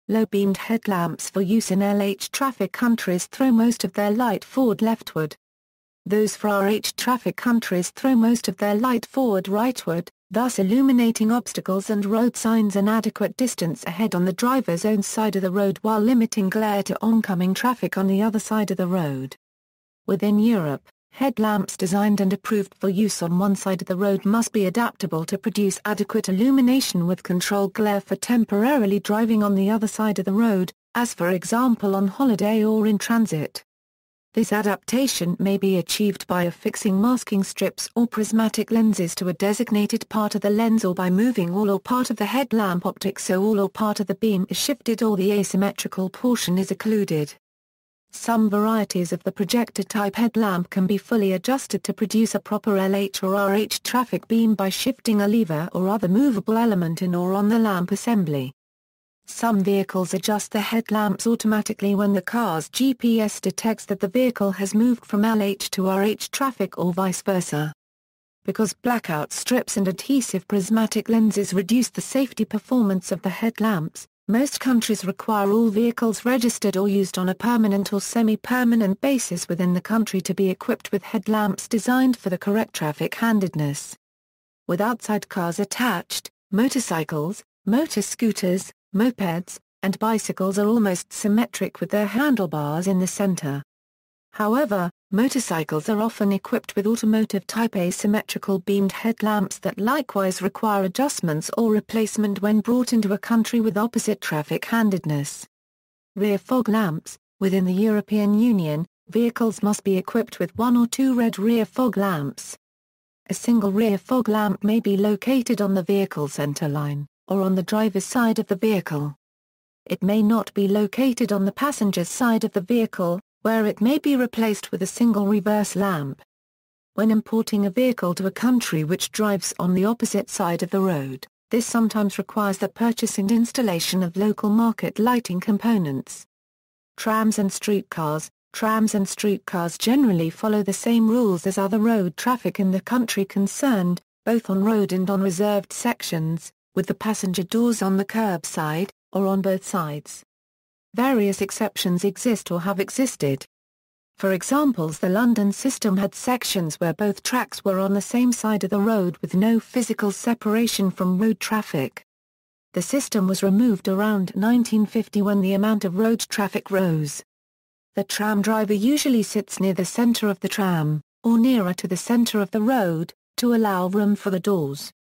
Low-beamed headlamps for use in LH traffic countries throw most of their light forward leftward. Those for RH traffic countries throw most of their light forward rightward, thus illuminating obstacles and road signs an adequate distance ahead on the driver's own side of the road while limiting glare to oncoming traffic on the other side of the road. Within Europe, headlamps designed and approved for use on one side of the road must be adaptable to produce adequate illumination with controlled glare for temporarily driving on the other side of the road, as for example on holiday or in transit. This adaptation may be achieved by affixing masking strips or prismatic lenses to a designated part of the lens or by moving all or part of the headlamp optic so all or part of the beam is shifted or the asymmetrical portion is occluded. Some varieties of the projector-type headlamp can be fully adjusted to produce a proper LH or RH traffic beam by shifting a lever or other movable element in or on the lamp assembly. Some vehicles adjust the headlamps automatically when the car's GPS detects that the vehicle has moved from LH to RH traffic or vice versa. Because blackout strips and adhesive prismatic lenses reduce the safety performance of the headlamps, most countries require all vehicles registered or used on a permanent or semi-permanent basis within the country to be equipped with headlamps designed for the correct traffic handedness. With outside cars attached, motorcycles, motor scooters, mopeds, and bicycles are almost symmetric with their handlebars in the center. However, motorcycles are often equipped with automotive-type asymmetrical beamed headlamps that likewise require adjustments or replacement when brought into a country with opposite traffic handedness. Rear fog lamps. Within the European Union, vehicles must be equipped with one or two red rear fog lamps. A single rear fog lamp may be located on the vehicle center line, or on the driver's side of the vehicle. It may not be located on the passenger's side of the vehicle, where it may be replaced with a single reverse lamp. When importing a vehicle to a country which drives on the opposite side of the road, this sometimes requires the purchase and installation of local market lighting components. Trams and streetcars. Trams and streetcars generally follow the same rules as other road traffic in the country concerned, both on road and on reserved sections, with the passenger doors on the curb side, or on both sides. Various exceptions exist or have existed. For examples, the London system had sections where both tracks were on the same side of the road with no physical separation from road traffic. The system was removed around 1950 when the amount of road traffic rose. The tram driver usually sits near the center of the tram, or nearer to the center of the road, to allow room for the doors.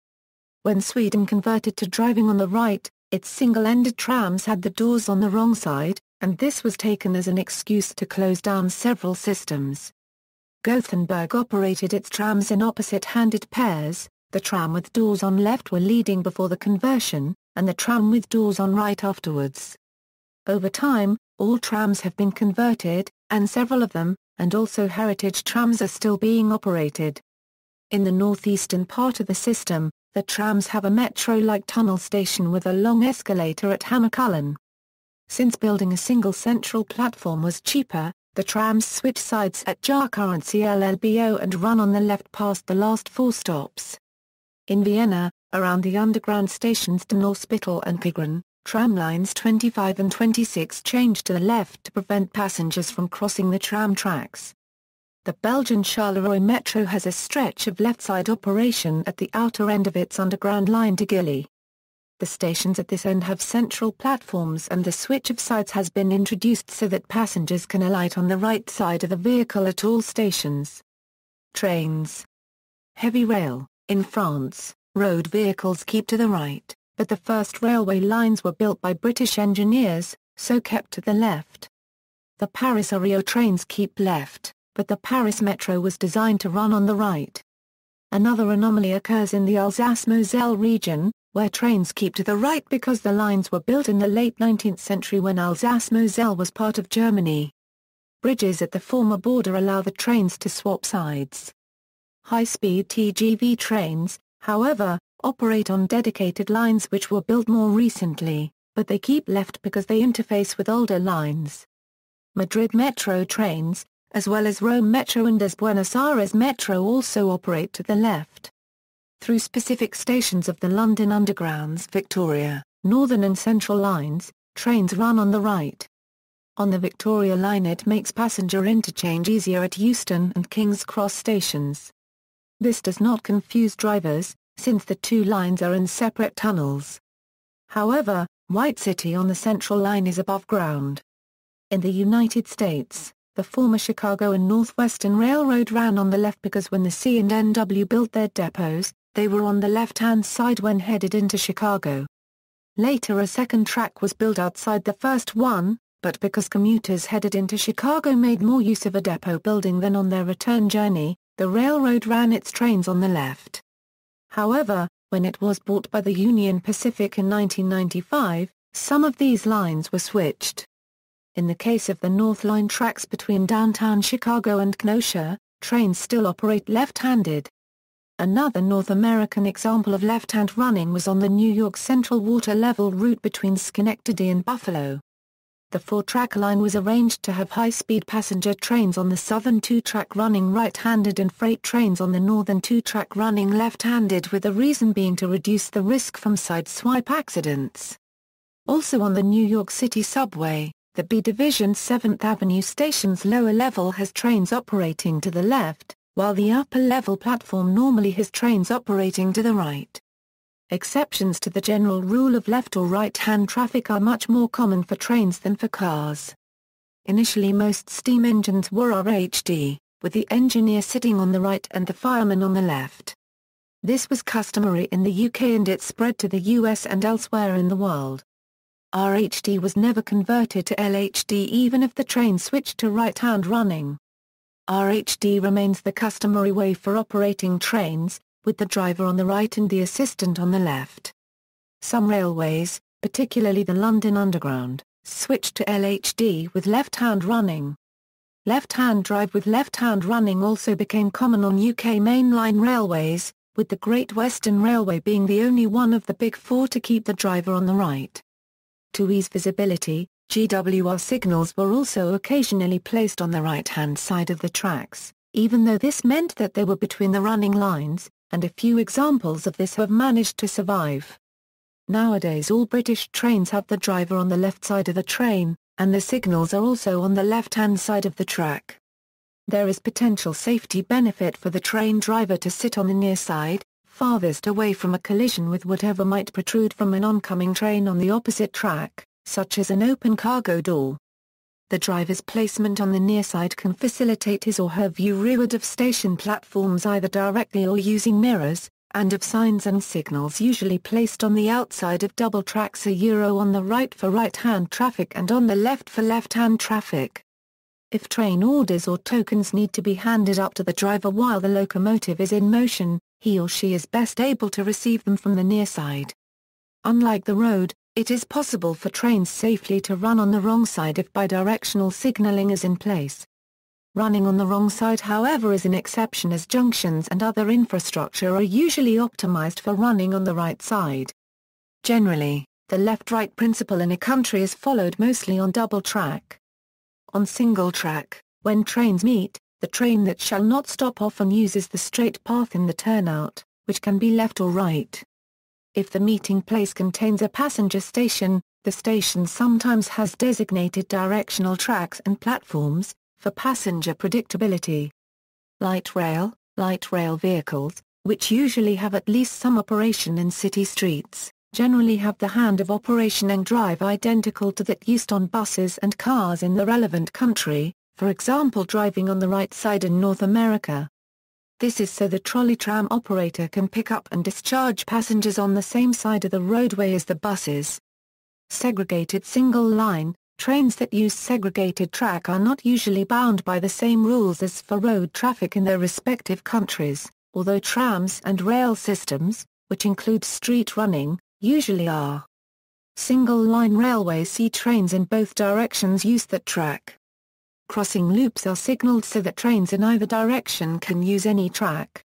When Sweden converted to driving on the right, its single-ended trams had the doors on the wrong side, and this was taken as an excuse to close down several systems. Gothenburg operated its trams in opposite-handed pairs, the tram with doors on left were leading before the conversion, and the tram with doors on right afterwards. Over time, all trams have been converted, and several of them, and also heritage trams are still being operated. In the northeastern part of the system, the trams have a metro-like tunnel station with a long escalator at Hammarkullen. Since building a single central platform was cheaper, the trams switch sides at Jarkar and CLLBO and run on the left past the last 4 stops. In Vienna, around the underground stations Donauspittal and Kagran, Tramlines 25 and 26 changed to the left to prevent passengers from crossing the tram tracks. The Belgian Charleroi Metro has a stretch of left-side operation at the outer end of its underground line to Gilly. The stations at this end have central platforms and the switch of sides has been introduced so that passengers can alight on the right side of the vehicle at all stations. Trains. Heavy rail. In France, road vehicles keep to the right, but the first railway lines were built by British engineers, so kept to the left. The Paris-Rio trains keep left, but the Paris Metro was designed to run on the right. Another anomaly occurs in the Alsace-Moselle region, where trains keep to the right because the lines were built in the late 19th century when Alsace-Moselle was part of Germany. Bridges at the former border allow the trains to swap sides. High-speed TGV trains, however, operate on dedicated lines which were built more recently, but they keep left because they interface with older lines. Madrid Metro trains, as well as Rome Metro and as Buenos Aires Metro also operate to the left. Through specific stations of the London Underground's Victoria, Northern and Central lines, trains run on the right. On the Victoria line it makes passenger interchange easier at Euston and King's Cross stations. This does not confuse drivers, since the two lines are in separate tunnels. However, White City on the Central line is above ground. In the United States, the former Chicago and Northwestern Railroad ran on the left because when the C&N.W. built their depots, they were on the left-hand side when headed into Chicago. Later a second track was built outside the first one, but because commuters headed into Chicago made more use of a depot building than on their return journey, the railroad ran its trains on the left. However, when it was bought by the Union Pacific in 1995, some of these lines were switched. In the case of the North Line tracks between downtown Chicago and Kenosha, trains still operate left-handed. Another North American example of left-hand running was on the New York Central Water Level route between Schenectady and Buffalo. The four-track line was arranged to have high-speed passenger trains on the southern two-track running right-handed and freight trains on the northern two-track running left-handed, with the reason being to reduce the risk from sideswipe accidents. Also on the New York City subway, the B Division 7th Avenue station's lower level has trains operating to the left, while the upper level platform normally has trains operating to the right. Exceptions to the general rule of left or right-hand traffic are much more common for trains than for cars. Initially most steam engines were RHD, with the engineer sitting on the right and the fireman on the left. This was customary in the UK and it spread to the US and elsewhere in the world. RHD was never converted to LHD even if the train switched to right-hand running. RHD remains the customary way for operating trains, with the driver on the right and the assistant on the left. Some railways, particularly the London Underground, switched to LHD with left-hand running. Left-hand drive with left-hand running also became common on UK mainline railways, with the Great Western Railway being the only one of the Big Four to keep the driver on the right. To ease visibility, GWR signals were also occasionally placed on the right-hand side of the tracks, even though this meant that they were between the running lines, and a few examples of this have managed to survive. Nowadays all British trains have the driver on the left side of the train, and the signals are also on the left-hand side of the track. There is potential safety benefit for the train driver to sit on the near side, farthest away from a collision with whatever might protrude from an oncoming train on the opposite track, such as an open cargo door. The driver's placement on the near side can facilitate his or her view rearward of station platforms either directly or using mirrors, and of signs and signals usually placed on the outside of double tracks on the right for right-hand traffic and on the left for left-hand traffic. If train orders or tokens need to be handed up to the driver while the locomotive is in motion, he or she is best able to receive them from the near side. Unlike the road, it is possible for trains safely to run on the wrong side if bidirectional signaling is in place. Running on the wrong side, however, is an exception as junctions and other infrastructure are usually optimized for running on the right side. Generally, the left-right principle in a country is followed mostly on double track. On single track, when trains meet, the train that shall not stop often uses the straight path in the turnout, which can be left or right. If the meeting place contains a passenger station, The station sometimes has designated directional tracks and platforms, for passenger predictability. Light rail vehicles, which usually have at least some operation in city streets, generally have the hand of operation and drive identical to that used on buses and cars in the relevant country, for example driving on the right side in North America. This is so the trolley tram operator can pick up and discharge passengers on the same side of the roadway as the buses. Segregated single-line trains that use segregated track are not usually bound by the same rules as for road traffic in their respective countries, although trams and rail systems, which include street running, usually are. Single-line railways see trains in both directions use that track. Crossing loops are signaled so that trains in either direction can use any track.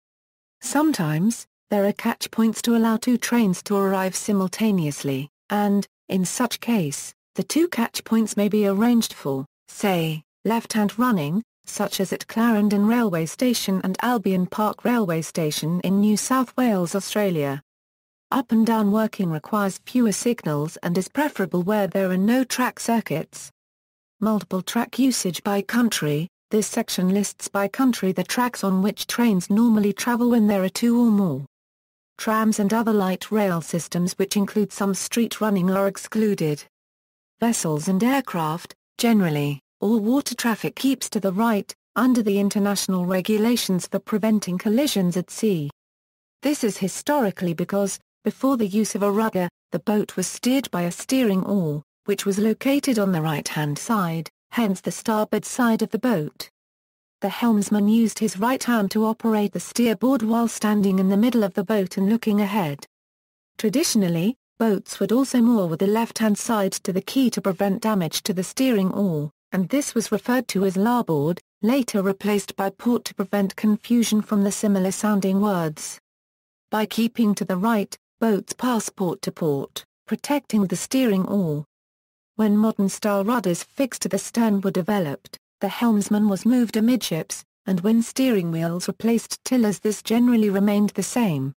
Sometimes, there are catch points to allow two trains to arrive simultaneously, and, in such case, the two catch points may be arranged for, say, left-hand running, such as at Clarendon Railway Station and Albion Park Railway Station in New South Wales, Australia. Up and down working requires fewer signals and is preferable where there are no track circuits. Multiple track usage by country. This section lists by country the tracks on which trains normally travel when there are two or more. Trams and other light rail systems which include some street running are excluded. Vessels and aircraft. Generally, all water traffic keeps to the right, under the international regulations for preventing collisions at sea. This is historically because, before the use of a rudder, the boat was steered by a steering oar, which was located on the right-hand side, hence the starboard side of the boat. The helmsman used his right hand to operate the steerboard while standing in the middle of the boat and looking ahead. Traditionally, boats would also moor with the left-hand side to the key to prevent damage to the steering oar, and this was referred to as larboard, later replaced by port to prevent confusion from the similar-sounding words. By keeping to the right, boats pass port to port, protecting the steering oar. When modern-style rudders fixed to the stern were developed, the helmsman was moved amidships, and when steering wheels replaced tillers this generally remained the same.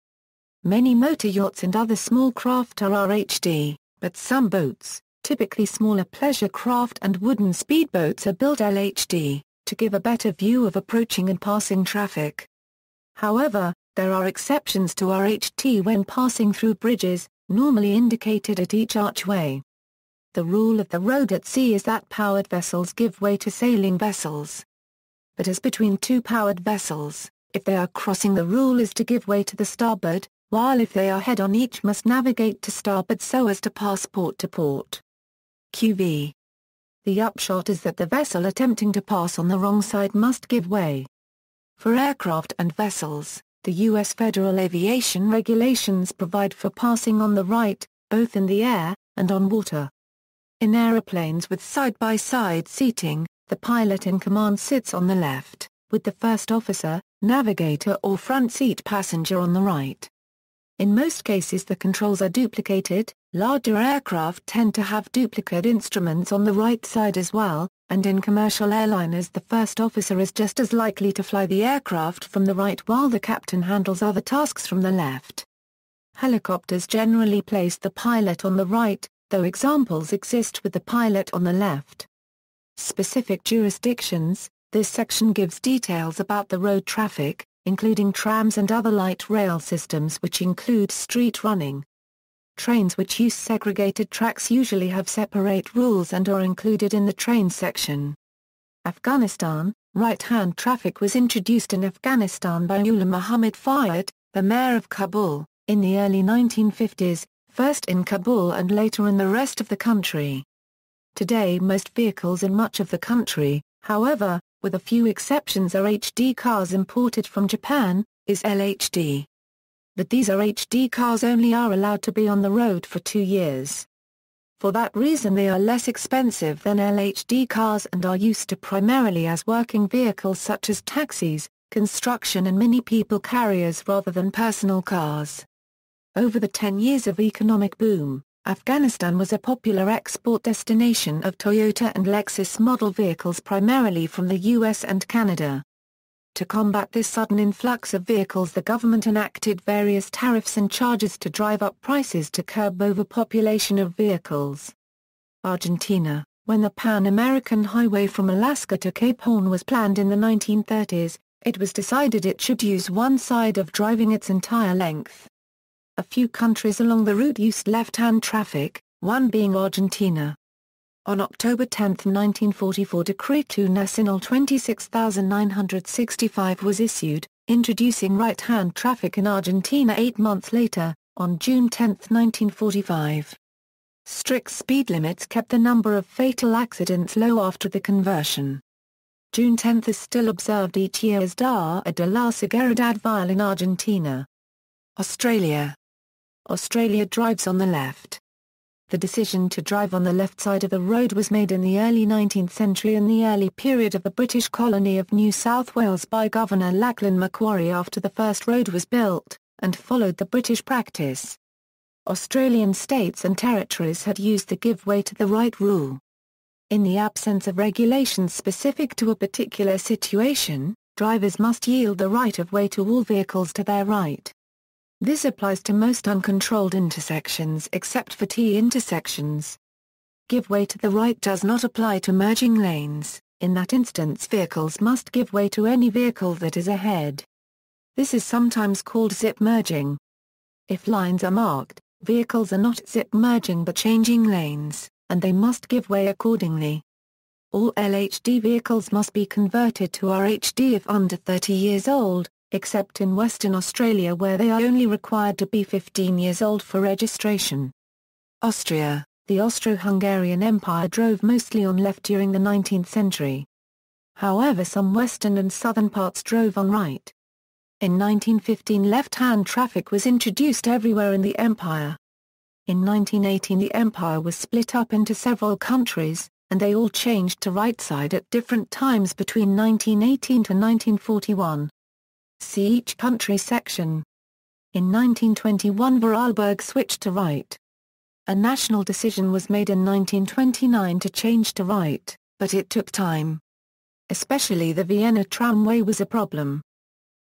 Many motor yachts and other small craft are RHD, but some boats, typically smaller pleasure craft and wooden speedboats are built LHD, to give a better view of approaching and passing traffic. However, there are exceptions to RHT when passing through bridges, normally indicated at each archway. The rule of the road at sea is that powered vessels give way to sailing vessels. But as between two powered vessels, if they are crossing the rule is to give way to the starboard, while if they are head-on each must navigate to starboard so as to pass port to port. QV. The upshot is that the vessel attempting to pass on the wrong side must give way. For aircraft and vessels, the U.S. Federal Aviation regulations provide for passing on the right, both in the air and on water. In aeroplanes with side-by-side seating, the pilot in command sits on the left, with the first officer, navigator or front seat passenger on the right. In most cases the controls are duplicated. Larger aircraft tend to have duplicate instruments on the right side as well, and in commercial airliners the first officer is just as likely to fly the aircraft from the right while the captain handles other tasks from the left. Helicopters generally place the pilot on the right, though examples exist with the pilot on the left. Specific jurisdictions. This section gives details about the road traffic, including trams and other light rail systems which include street running. Trains which use segregated tracks usually have separate rules and are included in the train section. Afghanistan. Right-hand traffic was introduced in Afghanistan by Mullah Muhammad Fayed, the mayor of Kabul, in the early 1950s, first in Kabul and later in the rest of the country. Today most vehicles in much of the country, however, with a few exceptions RHD cars imported from Japan, is LHD. But these RHD cars only are allowed to be on the road for 2 years. For that reason they are less expensive than LHD cars and are used to primarily as working vehicles such as taxis, construction and many people carriers rather than personal cars. Over the 10 years of economic boom, Afghanistan was a popular export destination of Toyota and Lexus model vehicles primarily from the US and Canada. To combat this sudden influx of vehicles the government enacted various tariffs and charges to drive up prices to curb overpopulation of vehicles. Argentina. When the Pan American Highway from Alaska to Cape Horn was planned in the 1930s, it was decided it should use one side of driving its entire length. A few countries along the route used left-hand traffic, one being Argentina. On October 10, 1944, Decreto Nacional 26965 was issued, introducing right-hand traffic in Argentina 8 months later, on June 10, 1945. Strict speed limits kept the number of fatal accidents low after the conversion. June 10 is still observed each year as Dia de la Seguridad Vial in Argentina. Australia. Australia drives on the left. The decision to drive on the left side of the road was made in the early 19th century in the early period of the British colony of New South Wales by Governor Lachlan Macquarie after the first road was built, and followed the British practice. Australian states and territories had used the give way to the right rule. In the absence of regulations specific to a particular situation, drivers must yield the right of way to all vehicles to their right. This applies to most uncontrolled intersections except for T-intersections. Give way to the right does not apply to merging lanes. In that instance, vehicles must give way to any vehicle that is ahead. This is sometimes called zip merging. If lines are marked, vehicles are not zip merging but changing lanes, and they must give way accordingly. All LHD vehicles must be converted to RHD if under 30 years old, except in Western Australia where they are only required to be 15 years old for registration. Austria. The Austro-Hungarian Empire drove mostly on left during the 19th century. However, some western and southern parts drove on right. In 1915, left-hand traffic was introduced everywhere in the empire. In 1918, the empire was split up into several countries, and they all changed to right side at different times between 1918 to 1941. See each country section. In 1921, Vorarlberg switched to right. A national decision was made in 1929 to change to right, but it took time. Especially the Vienna tramway was a problem.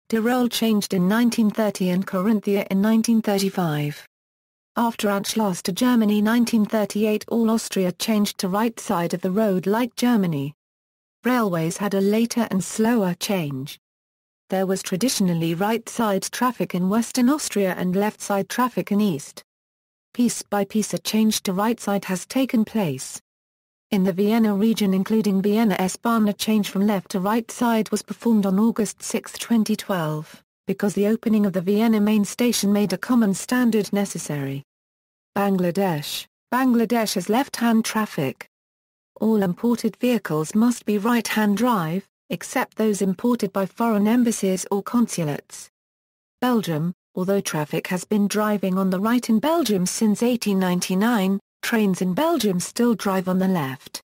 Tyrol changed in 1930 and Carinthia in 1935. After Anschluss to Germany 1938, all Austria changed to right side of the road like Germany. Railways had a later and slower change. There was traditionally right-side traffic in Western Austria and left-side traffic in East. Piece by piece a change to right side has taken place. In the Vienna region including Vienna S-Bahn, a change from left to right side was performed on August 6, 2012, because the opening of the Vienna main station made a common standard necessary. Bangladesh. Bangladesh has left-hand traffic. All imported vehicles must be right-hand drive, except those imported by foreign embassies or consulates. Belgium. Although traffic has been driving on the right in Belgium since 1899, trains in Belgium still drive on the left.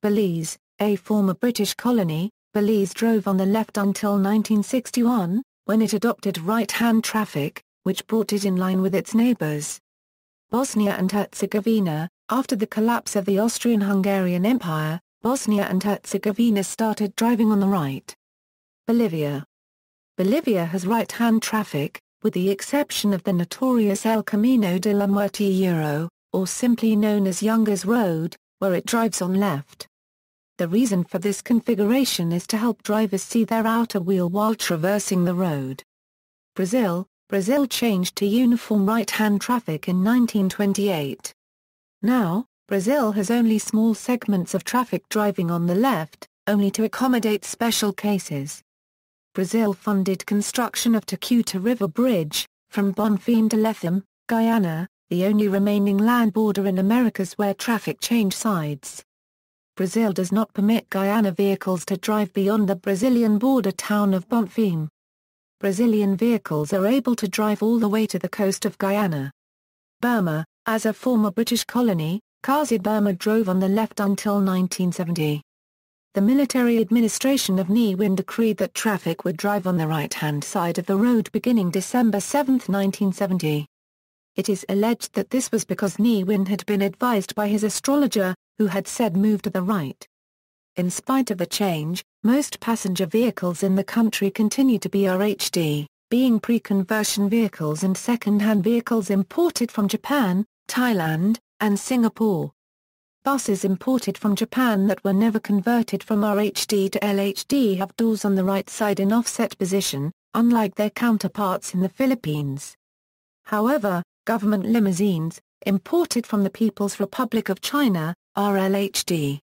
Belize, a former British colony, Belize drove on the left until 1961, when it adopted right-hand traffic, which brought it in line with its neighbours. Bosnia and Herzegovina. After the collapse of the Austrian-Hungarian Empire, Bosnia and Herzegovina started driving on the right. Bolivia. Bolivia has right-hand traffic, with the exception of the notorious El Camino de la Muerte Euro, or simply known as Younger's Road, where it drives on left. The reason for this configuration is to help drivers see their outer wheel while traversing the road. Brazil. Brazil changed to uniform right-hand traffic in 1928. Now, Brazil has only small segments of traffic driving on the left, only to accommodate special cases. Brazil funded construction of Takutai River Bridge, from Bonfim to Lethem, Guyana, the only remaining land border in Americas where traffic changed sides. Brazil does not permit Guyana vehicles to drive beyond the Brazilian border town of Bonfim. Brazilian vehicles are able to drive all the way to the coast of Guyana. Burma. As a former British colony, cars in Burma drove on the left until 1970. The military administration of Ne Win decreed that traffic would drive on the right-hand side of the road beginning December 7, 1970. It is alleged that this was because Ne Win had been advised by his astrologer, who had said move to the right. In spite of the change, most passenger vehicles in the country continue to be RHD, being pre-conversion vehicles and second-hand vehicles imported from Japan, Thailand, and Singapore. buses imported from Japan that were never converted from RHD to LHD have doors on the right side in offset position, unlike their counterparts in the Philippines. However, government limousines, imported from the People's Republic of China, are LHD.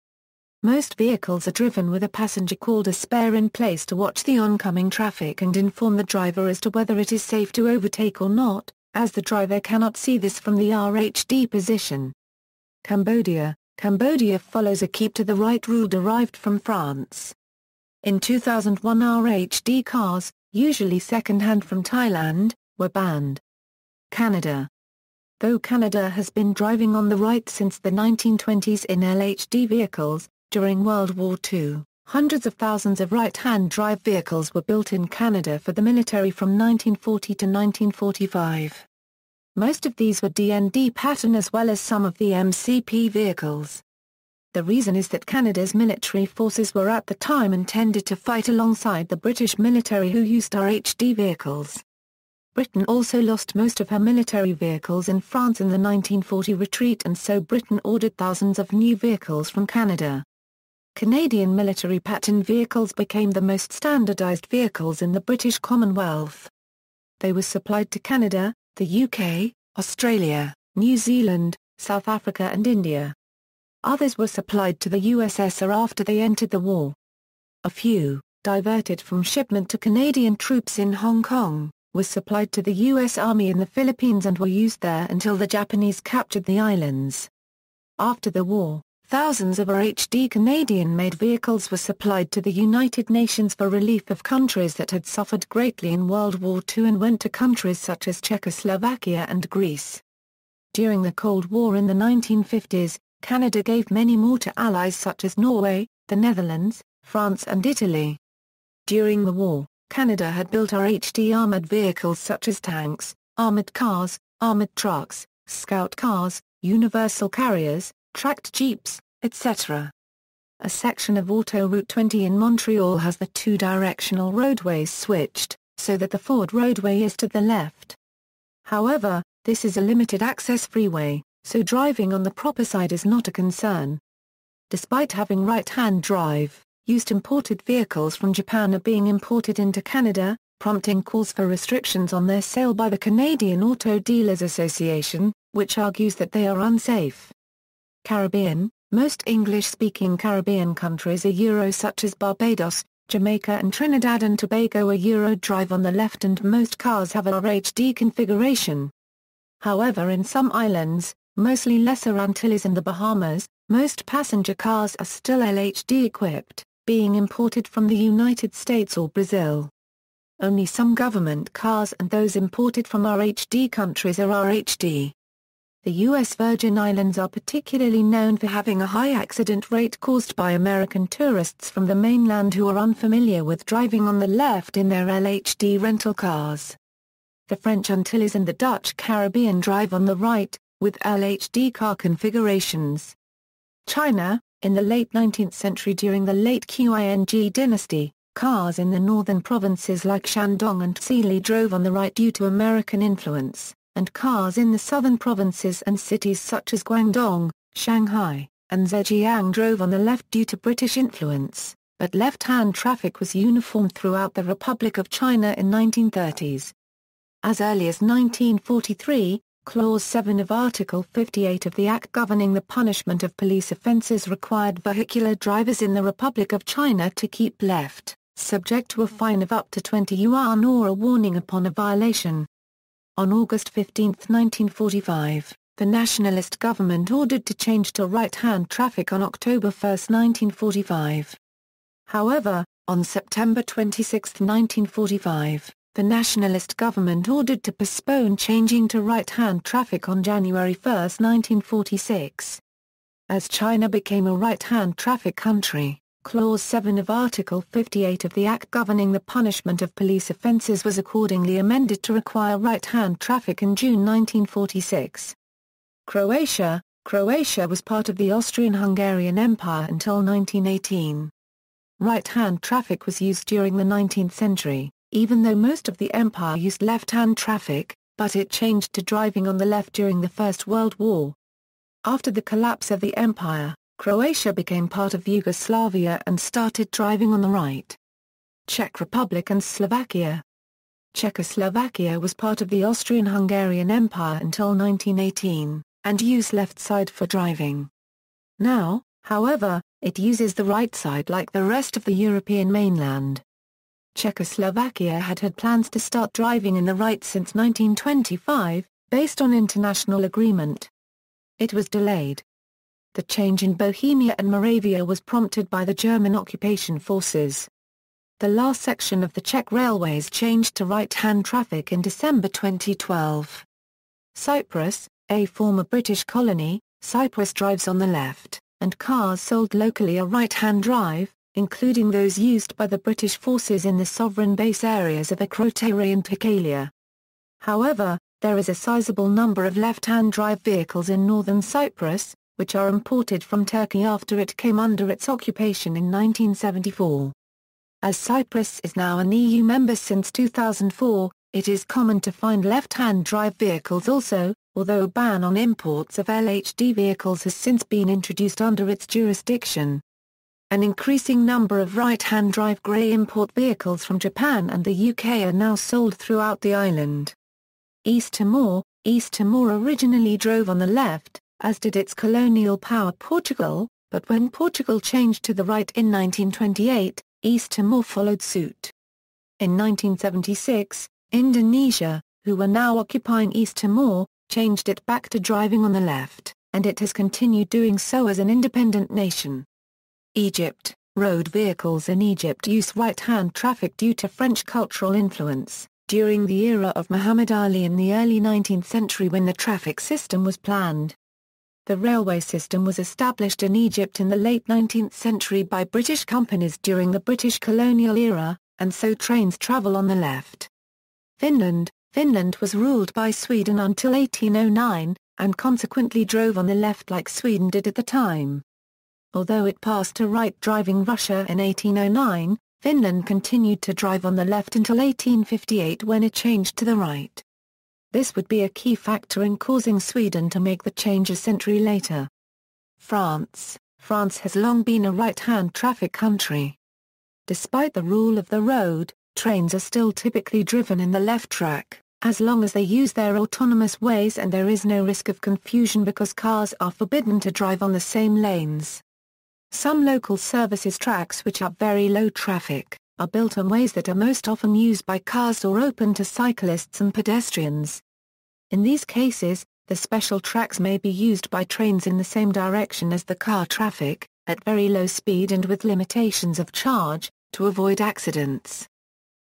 Most vehicles are driven with a passenger called a spare in place to watch the oncoming traffic and inform the driver as to whether it is safe to overtake or not, as the driver cannot see this from the RHD position. Cambodia follows a keep to the right rule derived from France. In 2001 RHD cars, usually second-hand from Thailand, were banned. Canada. Though Canada has been driving on the right since the 1920s in LHD vehicles, during World War II, hundreds of thousands of right-hand drive vehicles were built in Canada for the military from 1940 to 1945. Most of these were DND pattern as well as some of the MCP vehicles. The reason is that Canada's military forces were at the time intended to fight alongside the British military who used RHD vehicles. Britain also lost most of her military vehicles in France in the 1940 retreat, and so Britain ordered thousands of new vehicles from Canada. Canadian military pattern vehicles became the most standardized vehicles in the British Commonwealth. They were supplied to Canada, the UK, Australia, New Zealand, South Africa and India. Others were supplied to the USSR after they entered the war. A few, diverted from shipment to Canadian troops in Hong Kong, were supplied to the U.S. Army in the Philippines and were used there until the Japanese captured the islands. After the war, thousands of RHD Canadian-made vehicles were supplied to the United Nations for relief of countries that had suffered greatly in World War II and went to countries such as Czechoslovakia and Greece. During the Cold War in the 1950s, Canada gave many more to allies such as Norway, the Netherlands, France and Italy. During the war, Canada had built RHD armored vehicles such as tanks, armored cars, armored trucks, scout cars, universal carriers, tracked jeeps, etc. A section of Autoroute 20 in Montreal has the two-directional roadways switched, so that the Ford roadway is to the left. However, this is a limited-access freeway, so driving on the proper side is not a concern. Despite having right-hand drive, used imported vehicles from Japan are being imported into Canada, prompting calls for restrictions on their sale by the Canadian Auto Dealers Association, which argues that they are unsafe. Caribbean. Most English-speaking Caribbean countries are Euro such as Barbados, Jamaica and Trinidad and Tobago are Euro drive on the left and most cars have a RHD configuration. However, in some islands, mostly Lesser Antilles and the Bahamas, most passenger cars are still LHD equipped, being imported from the United States or Brazil. Only some government cars and those imported from RHD countries are RHD. The U.S. Virgin Islands are particularly known for having a high accident rate caused by American tourists from the mainland who are unfamiliar with driving on the left in their LHD rental cars. The French Antilles and the Dutch Caribbean drive on the right, with LHD car configurations. China. In the late 19th century during the late Qing dynasty, cars in the northern provinces like Shandong and Sealy drove on the right due to American influence, and cars in the southern provinces and cities such as Guangdong, Shanghai, and Zhejiang drove on the left due to British influence, but left-hand traffic was uniform throughout the Republic of China in 1930s. As early as 1943, Clause 7 of Article 58 of the Act governing the punishment of police offences required vehicular drivers in the Republic of China to keep left, subject to a fine of up to 20 yuan or a warning upon a violation. On August 15, 1945, the nationalist government ordered to change to right-hand traffic on October 1, 1945. However, on September 26, 1945, the nationalist government ordered to postpone changing to right-hand traffic on January 1, 1946. As China became a right-hand traffic country, Clause 7 of Article 58 of the Act governing the punishment of police offences was accordingly amended to require right-hand traffic in June 1946. Croatia was part of the Austrian-Hungarian Empire until 1918. Right-hand traffic was used during the 19th century, even though most of the empire used left-hand traffic, but it changed to driving on the left during the First World War. After the collapse of the empire, Croatia became part of Yugoslavia and started driving on the right. Czech Republic and Slovakia. Czechoslovakia was part of the Austrian-Hungarian Empire until 1918, and used left side for driving. Now, however, it uses the right side like the rest of the European mainland. Czechoslovakia had plans to start driving in the right since 1925, based on international agreement. It was delayed. The change in Bohemia and Moravia was prompted by the German occupation forces. The last section of the Czech railways changed to right-hand traffic in December 2012. Cyprus, a former British colony, Cyprus drives on the left, and cars sold locally are right-hand drive, including those used by the British forces in the sovereign base areas of Akrotiri and Takalia. However, there is a sizable number of left-hand drive vehicles in northern Cyprus, which are imported from Turkey after it came under its occupation in 1974. As Cyprus is now an EU member since 2004, it is common to find left-hand drive vehicles also, although a ban on imports of LHD vehicles has since been introduced under its jurisdiction. An increasing number of right-hand drive grey import vehicles from Japan and the UK are now sold throughout the island. East Timor originally drove on the left, as did its colonial power Portugal, but when Portugal changed to the right in 1928, East Timor followed suit. In 1976, Indonesia, who were now occupying East Timor, changed it back to driving on the left, and it has continued doing so as an independent nation. Egypt. Road vehicles in Egypt use right-hand traffic due to French cultural influence, during the era of Muhammad Ali in the early 19th century when the traffic system was planned. The railway system was established in Egypt in the late 19th century by British companies during the British colonial era, and so trains travel on the left. Finland was ruled by Sweden until 1809, and consequently drove on the left like Sweden did at the time. Although it passed to right-driving Russia in 1809, Finland continued to drive on the left until 1858 when it changed to the right. This would be a key factor in causing Sweden to make the change a century later. France has long been a right-hand traffic country. Despite the rule of the road, trains are still typically driven in the left track, as long as they use their autonomous ways and there is no risk of confusion because cars are forbidden to drive on the same lanes. Some local services tracks which are very low traffic, are built on ways that are most often used by cars or open to cyclists and pedestrians. In these cases, the special tracks may be used by trains in the same direction as the car traffic, at very low speed and with limitations of charge, to avoid accidents.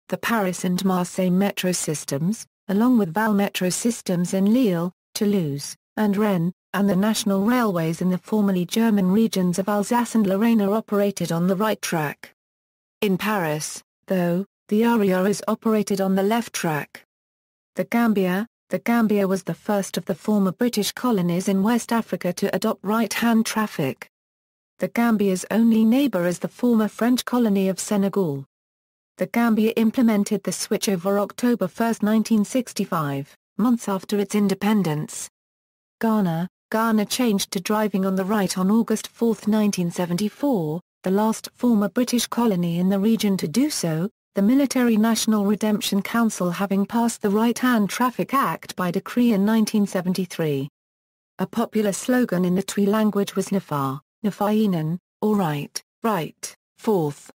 The Paris and Marseille metro systems, along with Val metro systems in Lille, Toulouse, and Rennes, and the national railways in the formerly German regions of Alsace and Lorraine are operated on the right track. In Paris, though, the area is operated on the left track. The Gambia was the first of the former British colonies in West Africa to adopt right-hand traffic. The Gambia's only neighbour is the former French colony of Senegal. The Gambia implemented the switch over October 1, 1965, months after its independence. Ghana changed to driving on the right on August 4, 1974, the last former British colony in the region to do so, the Military National Redemption Council having passed the Right-Hand Traffic Act by decree in 1973. A popular slogan in the Twi language was Nafar, Nafayinan, or right, fourth.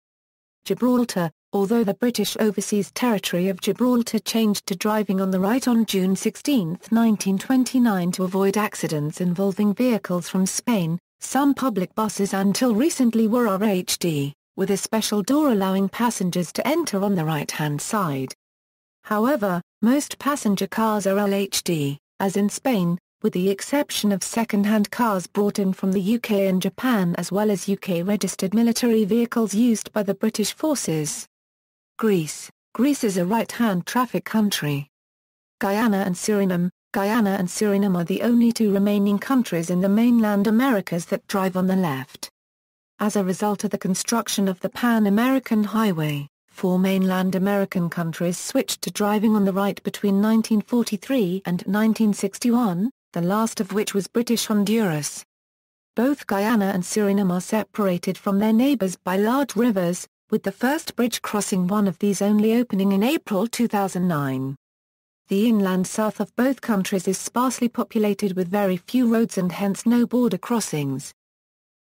Gibraltar. Although the British Overseas Territory of Gibraltar changed to driving on the right on June 16, 1929 to avoid accidents involving vehicles from Spain, some public buses until recently were RHD, with a special door allowing passengers to enter on the right-hand side. However, most passenger cars are LHD, as in Spain, with the exception of second-hand cars brought in from the UK and Japan as well as UK-registered military vehicles used by the British forces. Greece is a right-hand traffic country. Guyana and Suriname are the only two remaining countries in the mainland Americas that drive on the left. As a result of the construction of the Pan American Highway, 4 mainland American countries switched to driving on the right between 1943 and 1961, the last of which was British Honduras. Both Guyana and Suriname are separated from their neighbours by large rivers, with the first bridge crossing one of these only opening in April 2009. The inland south of both countries is sparsely populated with very few roads and hence no border crossings.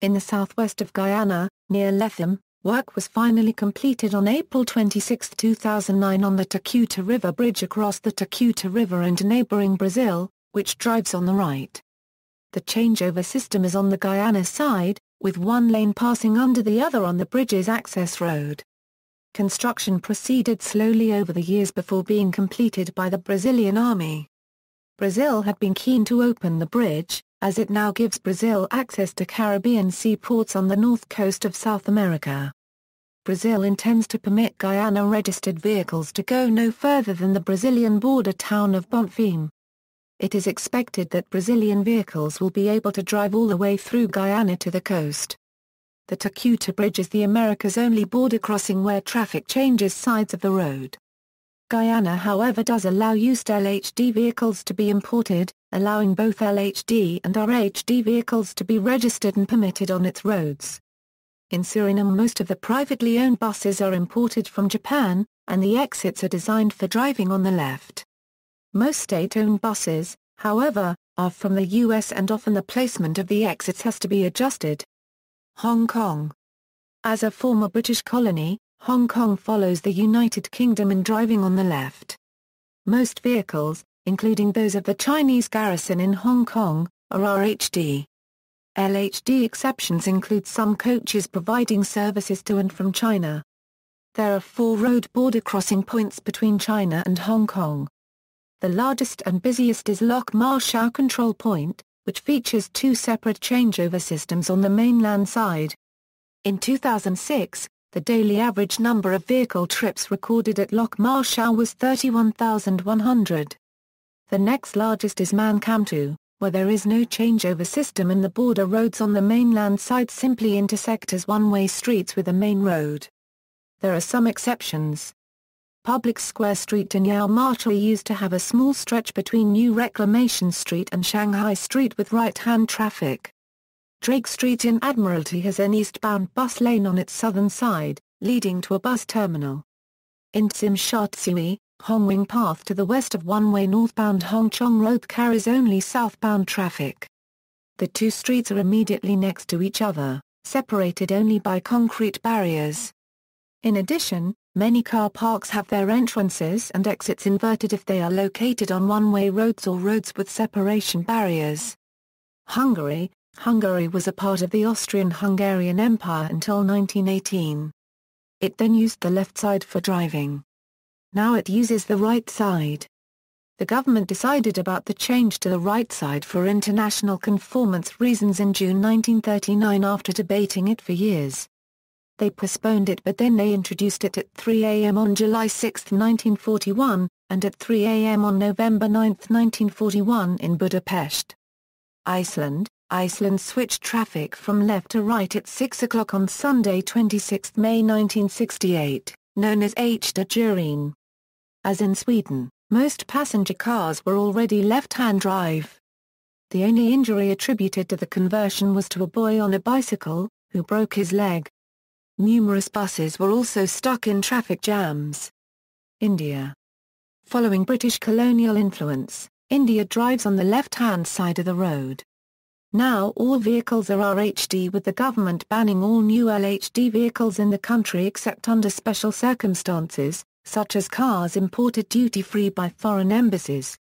In the southwest of Guyana, near Lethem, work was finally completed on April 26, 2009 on the Takutai River Bridge across the Takutai River into neighbouring Brazil, which drives on the right. The changeover system is on the Guyana side, with one lane passing under the other on the bridge's access road. Construction proceeded slowly over the years before being completed by the Brazilian army. Brazil had been keen to open the bridge, as it now gives Brazil access to Caribbean seaports on the north coast of South America. Brazil intends to permit Guyana-registered vehicles to go no further than the Brazilian border town of Bonfim. It is expected that Brazilian vehicles will be able to drive all the way through Guyana to the coast. The Takutai Bridge is the America's only border crossing where traffic changes sides of the road. Guyana however does allow used LHD vehicles to be imported, allowing both LHD and RHD vehicles to be registered and permitted on its roads. In Suriname most of the privately owned buses are imported from Japan, and the exits are designed for driving on the left. Most state-owned buses, however, are from the US and often the placement of the exits has to be adjusted. Hong Kong. As a former British colony, Hong Kong follows the United Kingdom in driving on the left. Most vehicles, including those of the Chinese garrison in Hong Kong, are RHD. LHD exceptions include some coaches providing services to and from China. There are 4 road border crossing points between China and Hong Kong. The largest and busiest is Lok Ma Chau Control Point, which features 2 separate changeover systems on the mainland side. In 2006, the daily average number of vehicle trips recorded at Lok Ma Chau was 31,100. The next largest is Man Kam Tu, where there is no changeover system and the border roads on the mainland side simply intersect as one-way streets with the main road. There are some exceptions. Public Square Street in Yau Ma Tei used to have a small stretch between New Reclamation Street and Shanghai Street with right-hand traffic. Drake Street in Admiralty has an eastbound bus lane on its southern side, leading to a bus terminal. In Tsim Sha Tsui, Hongwing Path to the west of one-way northbound Hong Chong Road carries only southbound traffic. The 2 streets are immediately next to each other, separated only by concrete barriers. In addition, many car parks have their entrances and exits inverted if they are located on one-way roads or roads with separation barriers. Hungary was a part of the Austrian-Hungarian Empire until 1918. It then used the left side for driving. Now it uses the right side. The government decided about the change to the right side for international conformance reasons in June 1939 after debating it for years. They postponed it but then they introduced it at 3 a.m. on July 6, 1941, and at 3 a.m. on November 9, 1941 in Budapest. Iceland switched traffic from left to right at 6 o'clock on Sunday 26 May 1968, known as H-During. As in Sweden, most passenger cars were already left-hand drive. The only injury attributed to the conversion was to a boy on a bicycle, who broke his leg. Numerous buses were also stuck in traffic jams. India. Following British colonial influence, India drives on the left-hand side of the road. Now all vehicles are RHD with the government banning all new LHD vehicles in the country except under special circumstances, such as cars imported duty-free by foreign embassies.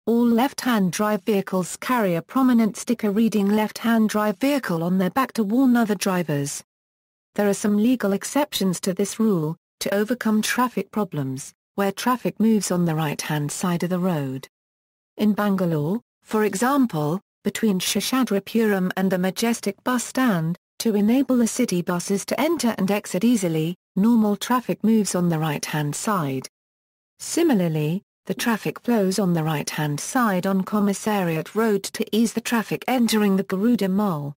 All left-hand drive vehicles carry a prominent sticker reading left-hand drive vehicle on their back to warn other drivers. There are some legal exceptions to this rule, to overcome traffic problems, where traffic moves on the right-hand side of the road. In Bangalore, for example, between Sheshadripuram and the Majestic bus stand, to enable the city buses to enter and exit easily, normal traffic moves on the right-hand side. Similarly, the traffic flows on the right-hand side on Commissariat Road to ease the traffic entering the Garuda Mall.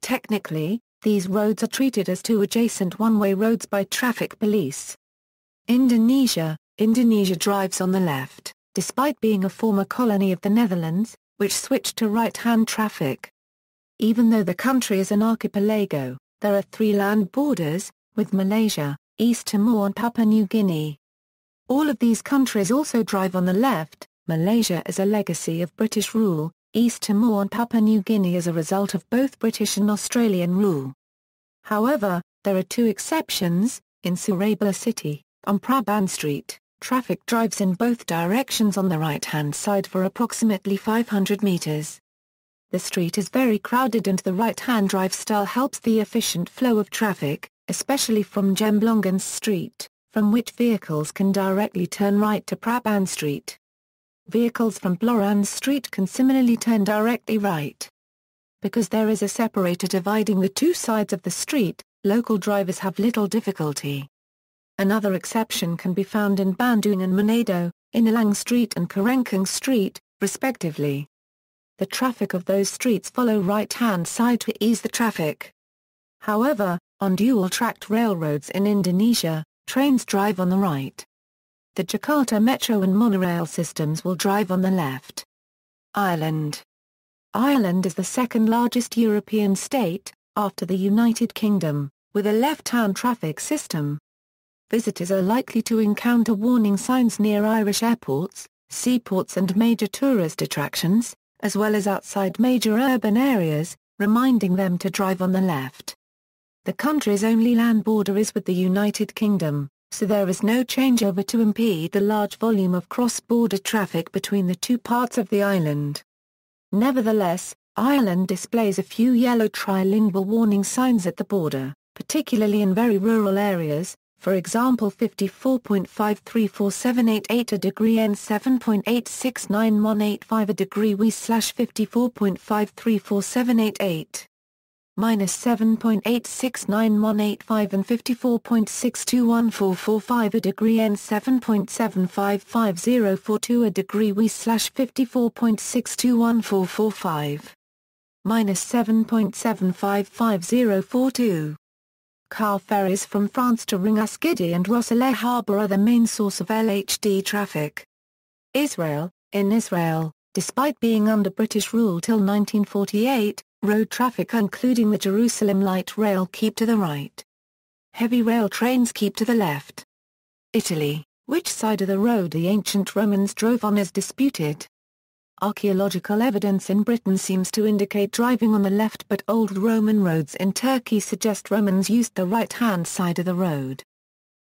Technically, these roads are treated as 2 adjacent one-way roads by traffic police. Indonesia drives on the left. Despite being a former colony of the Netherlands, which switched to right-hand traffic. Even though the country is an archipelago, there are 3 land borders, with Malaysia, East Timor and Papua New Guinea. All of these countries also drive on the left. Malaysia is a legacy of British rule, East Timor and Papua New Guinea as a result of both British and Australian rule. However, there are 2 exceptions. In Surabaya City, on Praban Street, traffic drives in both directions on the right-hand side for approximately 500 meters. The street is very crowded and the right-hand drive style helps the efficient flow of traffic, especially from Jemblongan Street, from which vehicles can directly turn right to Praban Street. Vehicles from Bloran Street can similarly turn directly right. Because there is a separator dividing the 2 sides of the street, local drivers have little difficulty. Another exception can be found in Bandung and Manado, Inilang Street and Kerengkang Street, respectively. The traffic of those streets follow right-hand side to ease the traffic. However, on dual-tracked railroads in Indonesia, trains drive on the right. The Jakarta Metro and monorail systems will drive on the left. Ireland. Ireland is the second largest European state, after the United Kingdom, with a left-hand traffic system. Visitors are likely to encounter warning signs near Irish airports, seaports and major tourist attractions, as well as outside major urban areas, reminding them to drive on the left. The country's only land border is with the United Kingdom, so there is no changeover to impede the large volume of cross-border traffic between the 2 parts of the island. Nevertheless, Ireland displays a few yellow trilingual warning signs at the border, particularly in very rural areas, for example 54.534788 a degree N 7.869185 a degree W/54.534788. -7.869185 and 54.621445 a degree N 7.755042 a degree W/54.621445. -7.755042. Car ferries from France to Ringaskiddy and Rossellais Harbour are the main source of LHD traffic. Israel. In Israel, despite being under British rule till 1948, road traffic including the Jerusalem Light Rail keep to the right. Heavy rail trains keep to the left. Italy. Which side of the road the ancient Romans drove on is disputed. Archaeological evidence in Britain seems to indicate driving on the left, but old Roman roads in Turkey suggest Romans used the right-hand side of the road.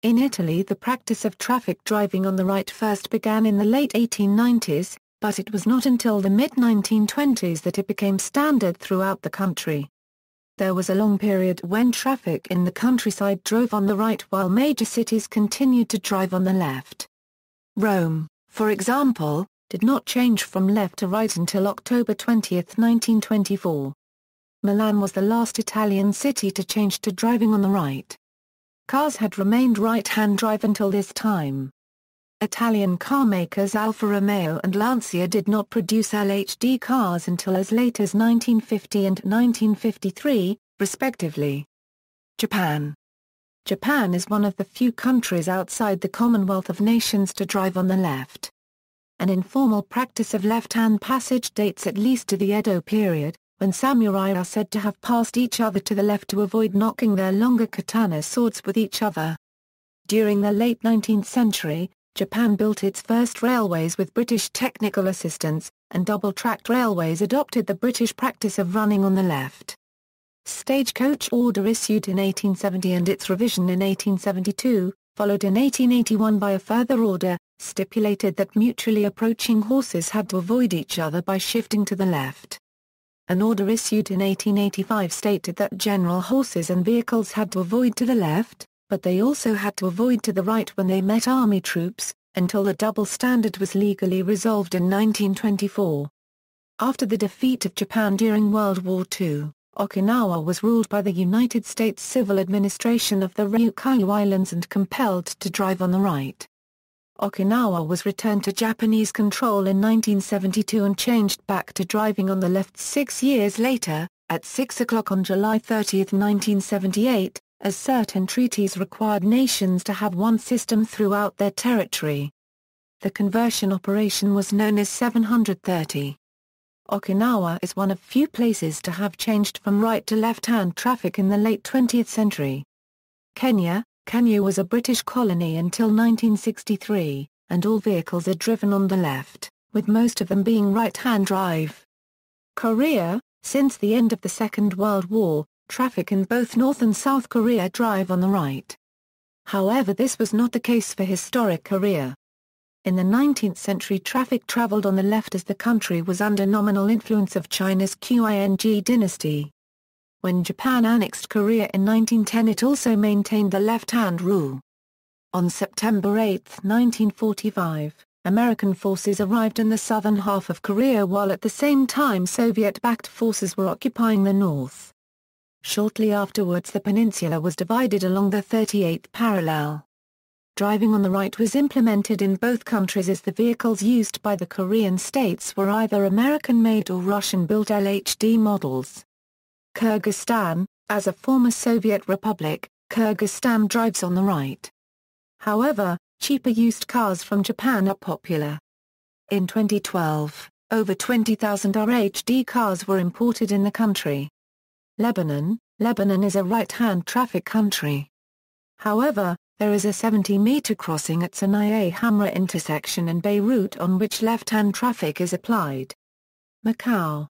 In Italy, the practice of traffic driving on the right first began in the late 1890s, but it was not until the mid-1920s that it became standard throughout the country. There was a long period when traffic in the countryside drove on the right while major cities continued to drive on the left. Rome, for example, did not change from left to right until October 20, 1924. Milan was the last Italian city to change to driving on the right. Cars had remained right-hand drive until this time. Italian car makers Alfa Romeo and Lancia did not produce LHD cars until as late as 1950 and 1953, respectively. Japan. Japan is one of the few countries outside the Commonwealth of Nations to drive on the left. An informal practice of left-hand passage dates at least to the Edo period, when samurai are said to have passed each other to the left to avoid knocking their longer katana swords with each other. During the late 19th century, Japan built its first railways with British technical assistance, and double-tracked railways adopted the British practice of running on the left. Stagecoach order issued in 1870 and its revision in 1872, followed in 1881 by a further order, stipulated that mutually approaching horses had to avoid each other by shifting to the left. An order issued in 1885 stated that general horses and vehicles had to avoid to the left, but they also had to avoid to the right when they met army troops, until the double standard was legally resolved in 1924. After the defeat of Japan during World War II, Okinawa was ruled by the United States Civil Administration of the Ryukyu Islands and compelled to drive on the right. Okinawa was returned to Japanese control in 1972 and changed back to driving on the left 6 years later, at 6 o'clock on July 30, 1978, as certain treaties required nations to have one system throughout their territory. The conversion operation was known as 730. Okinawa is one of few places to have changed from right to left-hand traffic in the late 20th century. Kenya was a British colony until 1963, and all vehicles are driven on the left, with most of them being right-hand drive. Korea, since the end of the Second World War, traffic in both North and South Korea drive on the right. However, this was not the case for historic Korea. In the 19th century, traffic traveled on the left as the country was under nominal influence of China's Qing dynasty. When Japan annexed Korea in 1910, it also maintained the left-hand rule. On September 8, 1945, American forces arrived in the southern half of Korea while at the same time Soviet-backed forces were occupying the north. Shortly afterwards, the peninsula was divided along the 38th parallel. Driving on the right was implemented in both countries as the vehicles used by the Korean states were either American-made or Russian-built LHD models. Kyrgyzstan, as a former Soviet republic, Kyrgyzstan drives on the right. However, cheaper used cars from Japan are popular. In 2012, over 20,000 RHD cars were imported in the country. Lebanon is a right-hand traffic country. However, there is a 70-meter crossing at Sinai Hamra intersection in Beirut on which left-hand traffic is applied. Macau,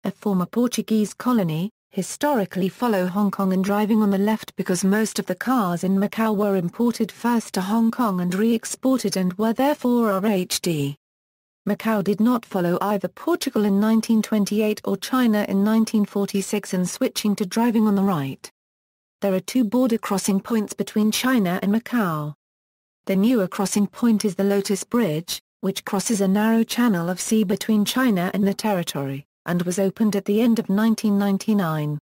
a former Portuguese colony, historically follow Hong Kong in driving on the left because most of the cars in Macau were imported first to Hong Kong and re-exported and were therefore RHD. Macau did not follow either Portugal in 1928 or China in 1946 in switching to driving on the right. There are two border crossing points between China and Macau. The newer crossing point is the Lotus Bridge, which crosses a narrow channel of sea between China and the territory, and was opened at the end of 1999.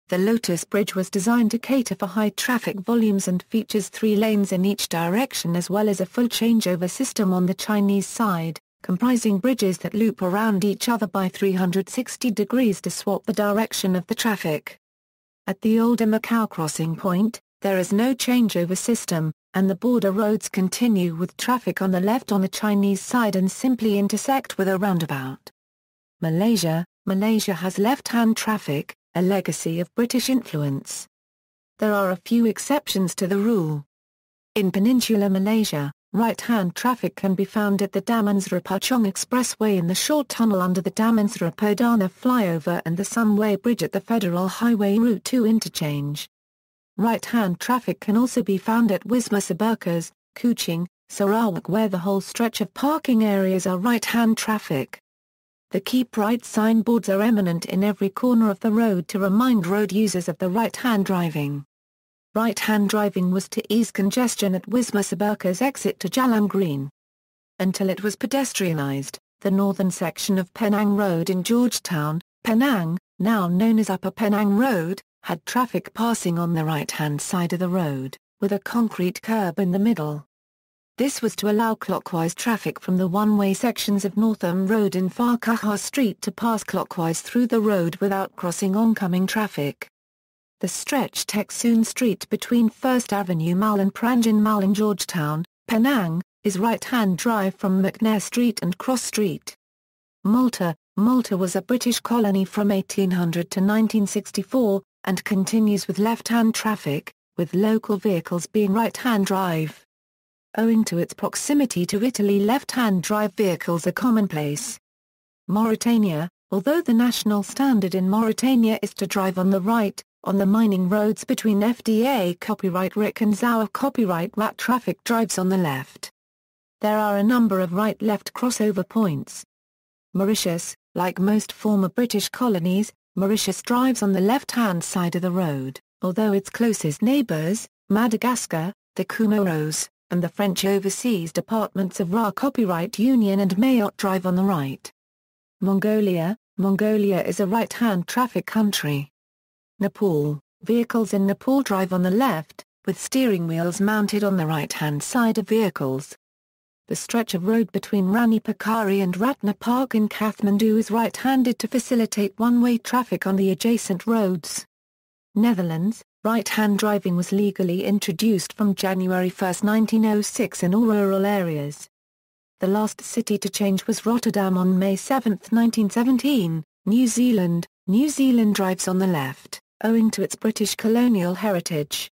The Lotus Bridge was designed to cater for high traffic volumes and features 3 lanes in each direction as well as a full changeover system on the Chinese side, comprising bridges that loop around each other by 360 degrees to swap the direction of the traffic. At the older Macau crossing point, there is no changeover system, and the border roads continue with traffic on the left on the Chinese side and simply intersect with a roundabout. Malaysia has left-hand traffic, a legacy of British influence. There are a few exceptions to the rule. In Peninsular Malaysia, right-hand traffic can be found at the Damansara Puchong Expressway in the short tunnel under the Damansara Perdana flyover and the Sunway Bridge at the Federal Highway Route 2 interchange. Right-hand traffic can also be found at Wisma Seberkas, Kuching, Sarawak where the whole stretch of parking areas are right-hand traffic. The Keep Right signboards are eminent in every corner of the road to remind road users of the right-hand driving. Right-hand driving was to ease congestion at Wisma Seberkas exit to Jalan Green. Until it was pedestrianised, the northern section of Penang Road in Georgetown, Penang, now known as Upper Penang Road, had traffic passing on the right-hand side of the road, with a concrete curb in the middle. This was to allow clockwise traffic from the one-way sections of Northam Road and Farquhar Street to pass clockwise through the road without crossing oncoming traffic. The stretch Teksoon Street between 1st Avenue Mall and Pranjan Mall in Georgetown, Penang, is right-hand drive from McNair Street and Cross Street. Malta was a British colony from 1800 to 1964, and continues with left-hand traffic, with local vehicles being right-hand drive. Owing to its proximity to Italy, left-hand drive vehicles are commonplace. Mauritania, although the national standard in Mauritania is to drive on the right, on the mining roads between FDA copyright RIC and Zawa copyright RAT traffic drives on the left. There are a number of right-left crossover points. Mauritius, like most former British colonies, Mauritius drives on the left-hand side of the road, although its closest neighbours, Madagascar, the Comoros, and the French overseas departments of RA Copyright Union and Mayotte drive on the right. Mongolia is a right-hand traffic country. Nepal, vehicles in Nepal drive on the left, with steering wheels mounted on the right-hand side of vehicles. The stretch of road between Rani Pokhari and Ratna Park in Kathmandu is right-handed to facilitate one-way traffic on the adjacent roads. Netherlands, right-hand driving was legally introduced from January 1, 1906 in all rural areas. The last city to change was Rotterdam on May 7, 1917. New Zealand. New Zealand drives on the left, owing to its British colonial heritage.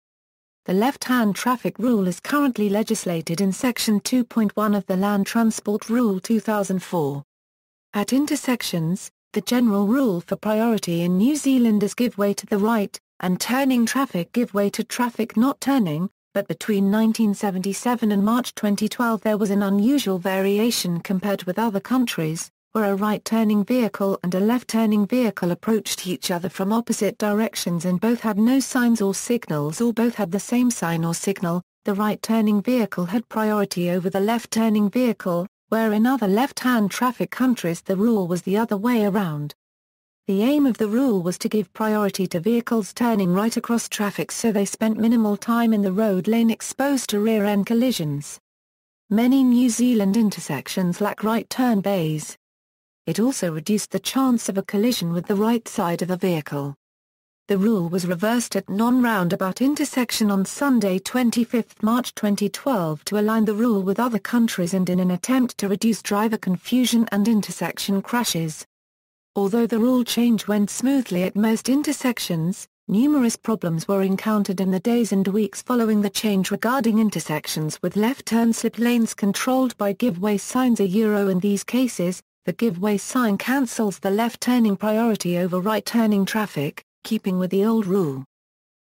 The left-hand traffic rule is currently legislated in Section 2.1 of the Land Transport Rule 2004. At intersections, the general rule for priority in New Zealand is give way to the right, and turning traffic give way to traffic not turning, but between 1977 and March 2012 there was an unusual variation compared with other countries, where a right-turning vehicle and a left-turning vehicle approached each other from opposite directions and both had no signs or signals or both had the same sign or signal. The right-turning vehicle had priority over the left-turning vehicle, where in other left-hand traffic countries the rule was the other way around. The aim of the rule was to give priority to vehicles turning right across traffic so they spent minimal time in the road lane exposed to rear-end collisions. Many New Zealand intersections lack right-turn bays. It also reduced the chance of a collision with the right side of a vehicle. The rule was reversed at non-roundabout intersection on Sunday 25 March 2012 to align the rule with other countries and in an attempt to reduce driver confusion and intersection crashes. Although the rule change went smoothly at most intersections, numerous problems were encountered in the days and weeks following the change regarding intersections with left-turn slip lanes controlled by give-way signs. In these cases, the give-way sign cancels the left-turning priority over right-turning traffic, keeping with the old rule.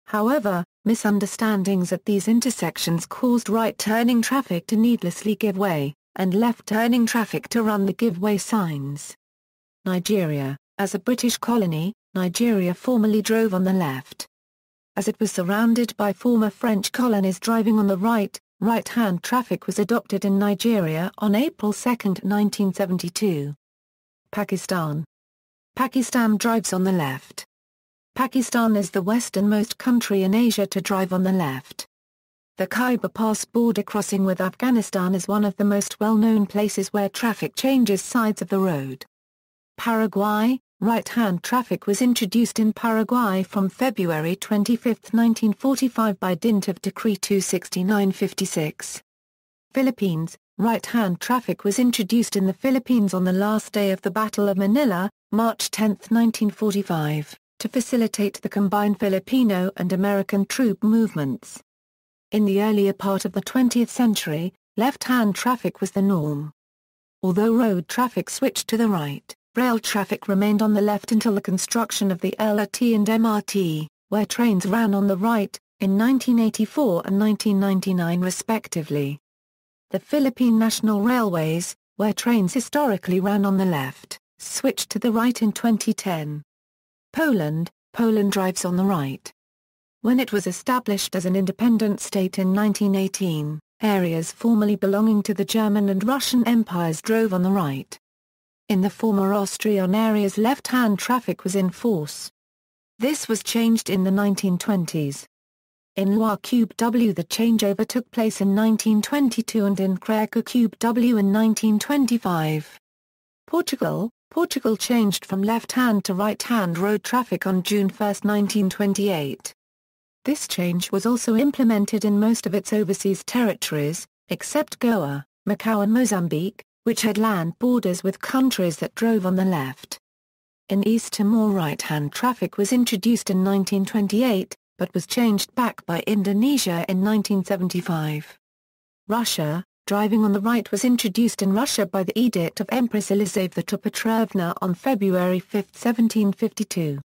However, misunderstandings at these intersections caused right-turning traffic to needlessly give way, and left-turning traffic to run the give-way signs. Nigeria. As a British colony, Nigeria formerly drove on the left. As it was surrounded by former French colonies driving on the right, right-hand traffic was adopted in Nigeria on April 2, 1972. Pakistan. Pakistan drives on the left. Pakistan is the westernmost country in Asia to drive on the left. The Khyber Pass border crossing with Afghanistan is one of the most well-known places where traffic changes sides of the road. Paraguay. Right-hand traffic was introduced in Paraguay from February 25, 1945 by dint of Decree 269/56. Philippines. Right-hand traffic was introduced in the Philippines on the last day of the Battle of Manila, March 10, 1945, to facilitate the combined Filipino and American troop movements. In the earlier part of the 20th century, left-hand traffic was the norm. Although road traffic switched to the right, rail traffic remained on the left until the construction of the LRT and MRT, where trains ran on the right, in 1984 and 1999 respectively. The Philippine National Railways, where trains historically ran on the left, switched to the right in 2010. Poland. Poland drives on the right. When it was established as an independent state in 1918, areas formerly belonging to the German and Russian empires drove on the right. In the former Austrian areas left-hand traffic was in force. This was changed in the 1920s. In Loire Cube W the changeover took place in 1922 and in Crèque Cube W in 1925. Portugal. Portugal changed from left-hand to right-hand road traffic on June 1, 1928. This change was also implemented in most of its overseas territories, except Goa, Macau and Mozambique, which had land borders with countries that drove on the left. In East Timor right-hand traffic was introduced in 1928, but was changed back by Indonesia in 1975. Russia. Driving on the right was introduced in Russia by the Edict of Empress Elizaveta Petrovna on February 5, 1752.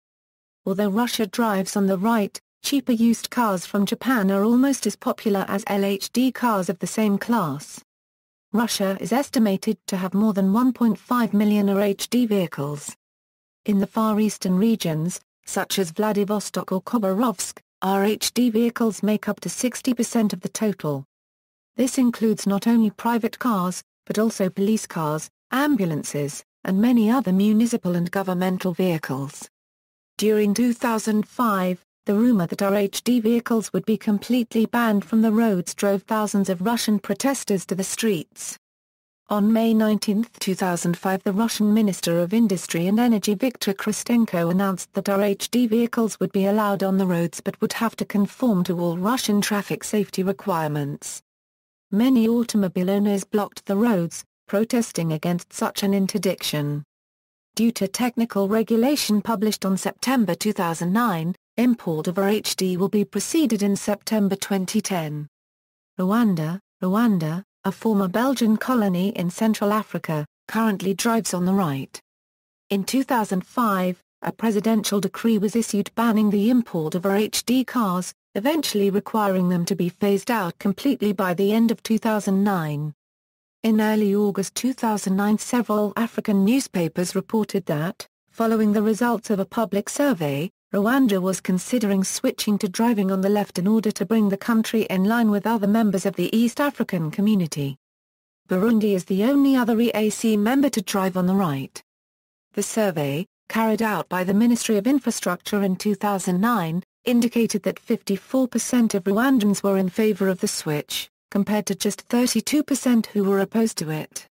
Although Russia drives on the right, cheaper used cars from Japan are almost as popular as LHD cars of the same class. Russia is estimated to have more than 1.5 million RHD vehicles. In the Far Eastern regions, such as Vladivostok or Khabarovsk, RHD vehicles make up to 60% of the total. This includes not only private cars, but also police cars, ambulances, and many other municipal and governmental vehicles. During 2005, the rumor that RHD vehicles would be completely banned from the roads drove thousands of Russian protesters to the streets. On May 19, 2005 the Russian Minister of Industry and Energy Viktor Kristenko announced that RHD vehicles would be allowed on the roads but would have to conform to all Russian traffic safety requirements. Many automobile owners blocked the roads, protesting against such an interdiction. Due to technical regulation published on September 2009, import of RHD will be proceeded in September 2010. Rwanda, a former Belgian colony in Central Africa, currently drives on the right. In 2005, a presidential decree was issued banning the import of RHD cars, eventually requiring them to be phased out completely by the end of 2009. In early August 2009, several African newspapers reported that, following the results of a public survey, Rwanda was considering switching to driving on the left in order to bring the country in line with other members of the East African community. Burundi is the only other EAC member to drive on the right. The survey, carried out by the Ministry of Infrastructure in 2009, indicated that 54% of Rwandans were in favor of the switch, compared to just 32% who were opposed to it.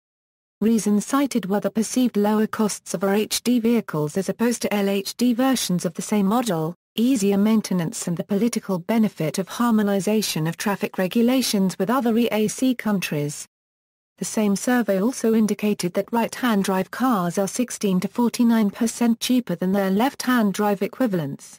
Reasons cited were the perceived lower costs of RHD vehicles as opposed to LHD versions of the same model, easier maintenance and the political benefit of harmonization of traffic regulations with other EAC countries. The same survey also indicated that right-hand drive cars are 16 to 49% cheaper than their left-hand drive equivalents.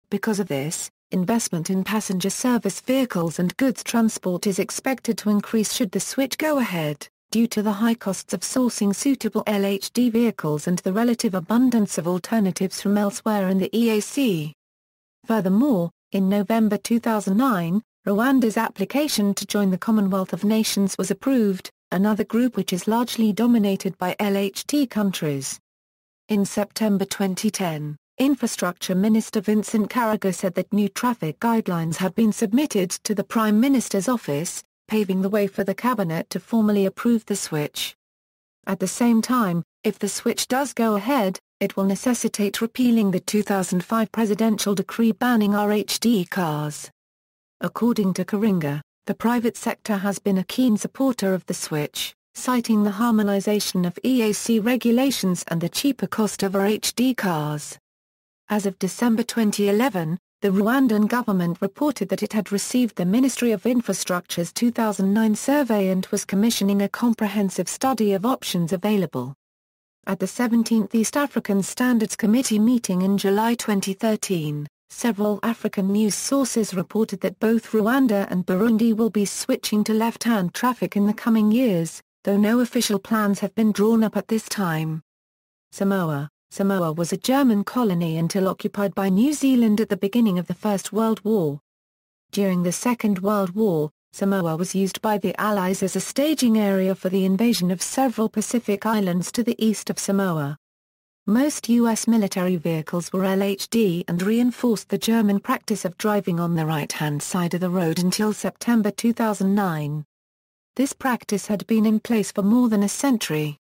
Because of this, investment in passenger service vehicles and goods transport is expected to increase should the switch go ahead, due to the high costs of sourcing suitable LHD vehicles and the relative abundance of alternatives from elsewhere in the EAC. Furthermore, in November 2009, Rwanda's application to join the Commonwealth of Nations was approved, another group which is largely dominated by LHD countries. In September 2010, Infrastructure Minister Vincent Karega said that new traffic guidelines had been submitted to the Prime Minister's office, paving the way for the Cabinet to formally approve the switch. At the same time, if the switch does go ahead, it will necessitate repealing the 2005 presidential decree banning RHD cars. According to Karega, the private sector has been a keen supporter of the switch, citing the harmonization of EAC regulations and the cheaper cost of RHD cars. As of December 2011, the Rwandan government reported that it had received the Ministry of Infrastructure's 2009 survey and was commissioning a comprehensive study of options available. At the 17th East African Standards Committee meeting in July 2013, several African news sources reported that both Rwanda and Burundi will be switching to left-hand traffic in the coming years, though no official plans have been drawn up at this time. Samoa was a German colony until occupied by New Zealand at the beginning of the First World War. During the Second World War, Samoa was used by the Allies as a staging area for the invasion of several Pacific islands to the east of Samoa. Most U.S. military vehicles were LHD and reinforced the German practice of driving on the right-hand side of the road until September 2009. This practice had been in place for more than a century.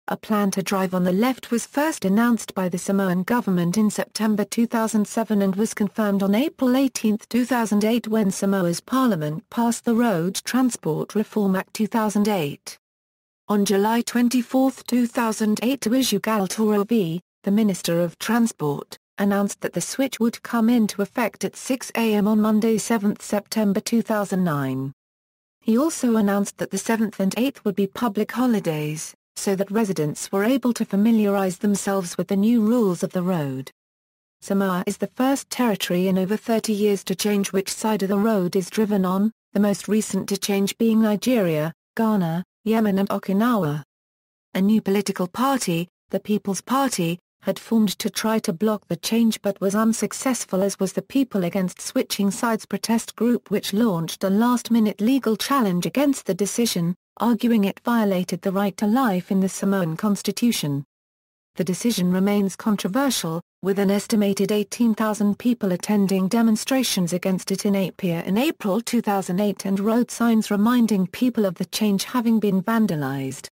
A plan to drive on the left was first announced by the Samoan government in September 2007 and was confirmed on April 18, 2008 when Samoa's parliament passed the Road Transport Reform Act 2008. On July 24, 2008 Tuizu Galtorovi, the Minister of Transport, announced that the switch would come into effect at 6 a.m. on Monday 7 September 2009. He also announced that the 7th and 8th would be public holidays, so that residents were able to familiarize themselves with the new rules of the road. Samoa is the first territory in over 30 years to change which side of the road is driven on, the most recent to change being Nigeria, Ghana, Yemen and Okinawa. A new political party, the People's Party, had formed to try to block the change but was unsuccessful, as was the People Against Switching Sides protest group, which launched a last-minute legal challenge against the decision, arguing it violated the right to life in the Samoan constitution. The decision remains controversial, with an estimated 18,000 people attending demonstrations against it in Apia in April 2008 and road signs reminding people of the change having been vandalized.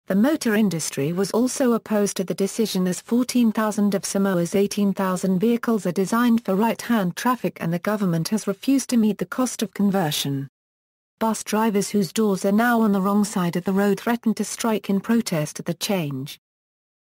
The motor industry was also opposed to the decision, as 14,000 of Samoa's 18,000 vehicles are designed for right-hand traffic and the government has refused to meet the cost of conversion. Bus drivers whose doors are now on the wrong side of the road threatened to strike in protest at the change.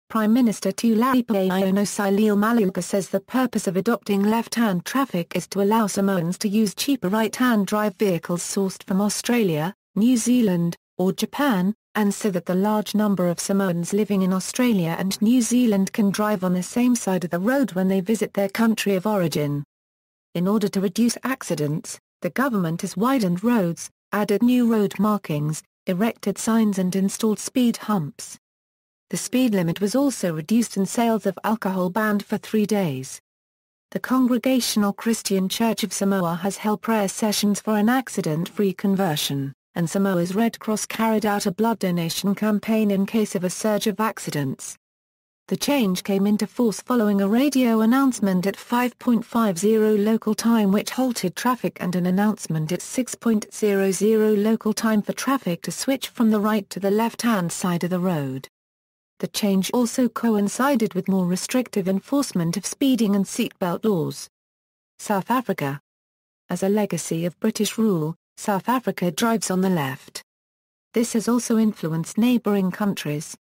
Prime Minister Tulaipe Ionosilile Maluga says the purpose of adopting left-hand traffic is to allow Samoans to use cheaper right-hand drive vehicles sourced from Australia, New Zealand, or Japan, and so that the large number of Samoans living in Australia and New Zealand can drive on the same side of the road when they visit their country of origin. In order to reduce accidents, the government has widened roads, added new road markings, erected signs and installed speed humps. The speed limit was also reduced and sales of alcohol banned for 3 days. The Congregational Christian Church of Samoa has held prayer sessions for an accident-free conversion, and Samoa's Red Cross carried out a blood donation campaign in case of a surge of accidents. The change came into force following a radio announcement at 5:50 local time which halted traffic and an announcement at 6:00 local time for traffic to switch from the right to the left-hand side of the road. The change also coincided with more restrictive enforcement of speeding and seatbelt laws. South Africa. As a legacy of British rule, South Africa drives on the left. This has also influenced neighbouring countries.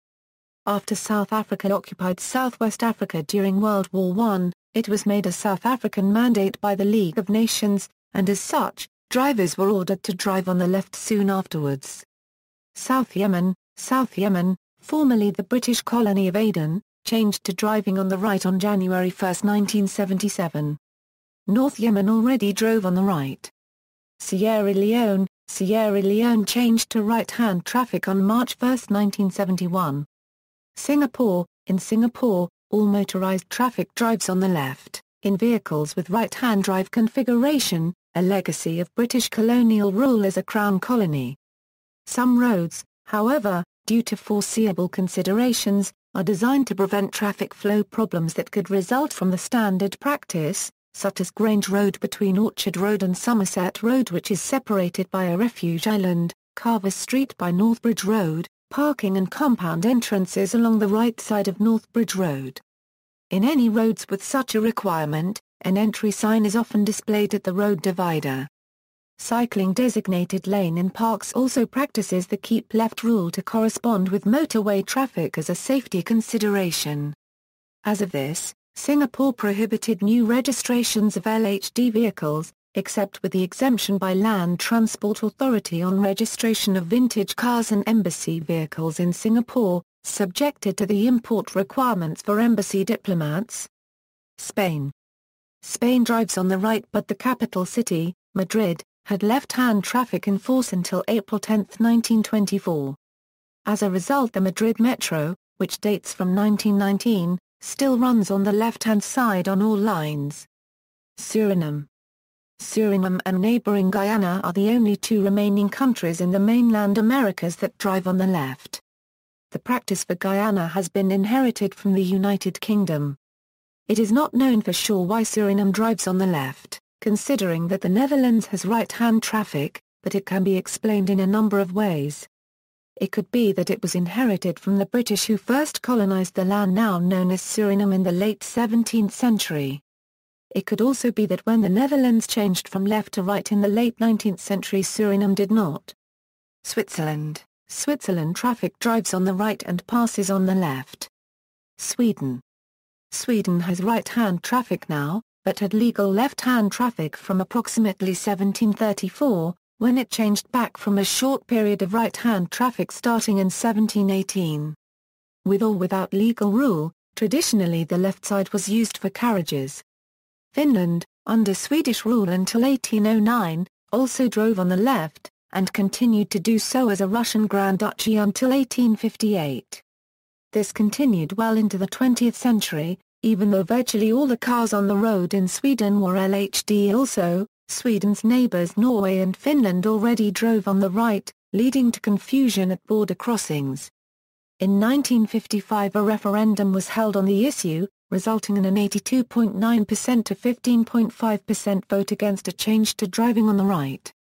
After South Africa occupied Southwest Africa during World War I, it was made a South African mandate by the League of Nations, and as such, drivers were ordered to drive on the left soon afterwards. South Yemen, formerly the British colony of Aden, changed to driving on the right on January 1, 1977. North Yemen already drove on the right. Sierra Leone changed to right-hand traffic on March 1, 1971. Singapore, in Singapore, all motorized traffic drives on the left, in vehicles with right-hand drive configuration, a legacy of British colonial rule as a Crown colony. Some roads, however, due to foreseeable considerations, are designed to prevent traffic flow problems that could result from the standard practice, such as Grange Road between Orchard Road and Somerset Road which is separated by a refuge island, Carver Street by Northbridge Road, parking and compound entrances along the right side of Northbridge Road. In any roads with such a requirement, an entry sign is often displayed at the road divider. Cycling designated lane in parks also practices the keep left rule to correspond with motorway traffic as a safety consideration. As of this, Singapore prohibited new registrations of LHD vehicles, except with the exemption by Land Transport Authority on registration of vintage cars and embassy vehicles in Singapore, subjected to the import requirements for embassy diplomats. Spain drives on the right but the capital city, Madrid, had left-hand traffic in force until April 10, 1924. As a result the Madrid Metro, which dates from 1919, still runs on the left-hand side on all lines. Suriname and neighboring Guyana are the only two remaining countries in the mainland Americas that drive on the left. The practice for Guyana has been inherited from the United Kingdom. It is not known for sure why Suriname drives on the left, considering that the Netherlands has right-hand traffic, but it can be explained in a number of ways. It could be that it was inherited from the British who first colonized the land now known as Suriname in the late 17th century. It could also be that when the Netherlands changed from left to right in the late 19th century Suriname did not. Switzerland traffic drives on the right and passes on the left. Sweden has right-hand traffic now, but had legal left-hand traffic from approximately 1734, when it changed back from a short period of right-hand traffic starting in 1718. With or without legal rule, traditionally the left side was used for carriages. Finland, under Swedish rule until 1809, also drove on the left, and continued to do so as a Russian Grand Duchy until 1858. This continued well into the 20th century, even though virtually all the cars on the road in Sweden were LHD also. Sweden's neighbours Norway and Finland already drove on the right, leading to confusion at border crossings. In 1955 a referendum was held on the issue, resulting in an 82.9% to 15.5% vote against a change to driving on the right.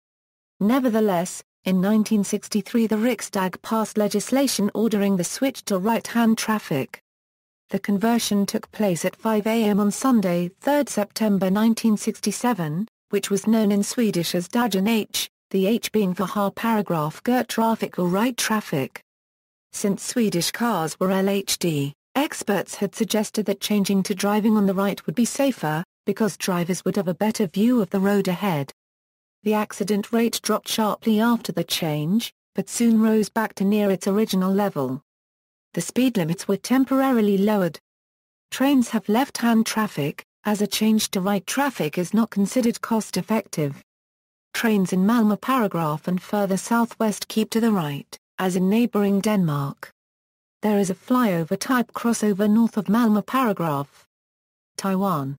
Nevertheless, in 1963 the Riksdag passed legislation ordering the switch to right-hand traffic. The conversion took place at 5 a.m. on Sunday, 3 September 1967, which was known in Swedish as Dagen H, the H being for har paragraph gert traffic or right traffic. Since Swedish cars were LHD, experts had suggested that changing to driving on the right would be safer, because drivers would have a better view of the road ahead. The accident rate dropped sharply after the change, but soon rose back to near its original level. The speed limits were temporarily lowered. Trains have left-hand traffic, as a change to right traffic is not considered cost-effective. Trains in Malmö Paragraph and further southwest keep to the right, as in neighboring Denmark. There is a flyover-type crossover north of Malmö Paragraph. Taiwan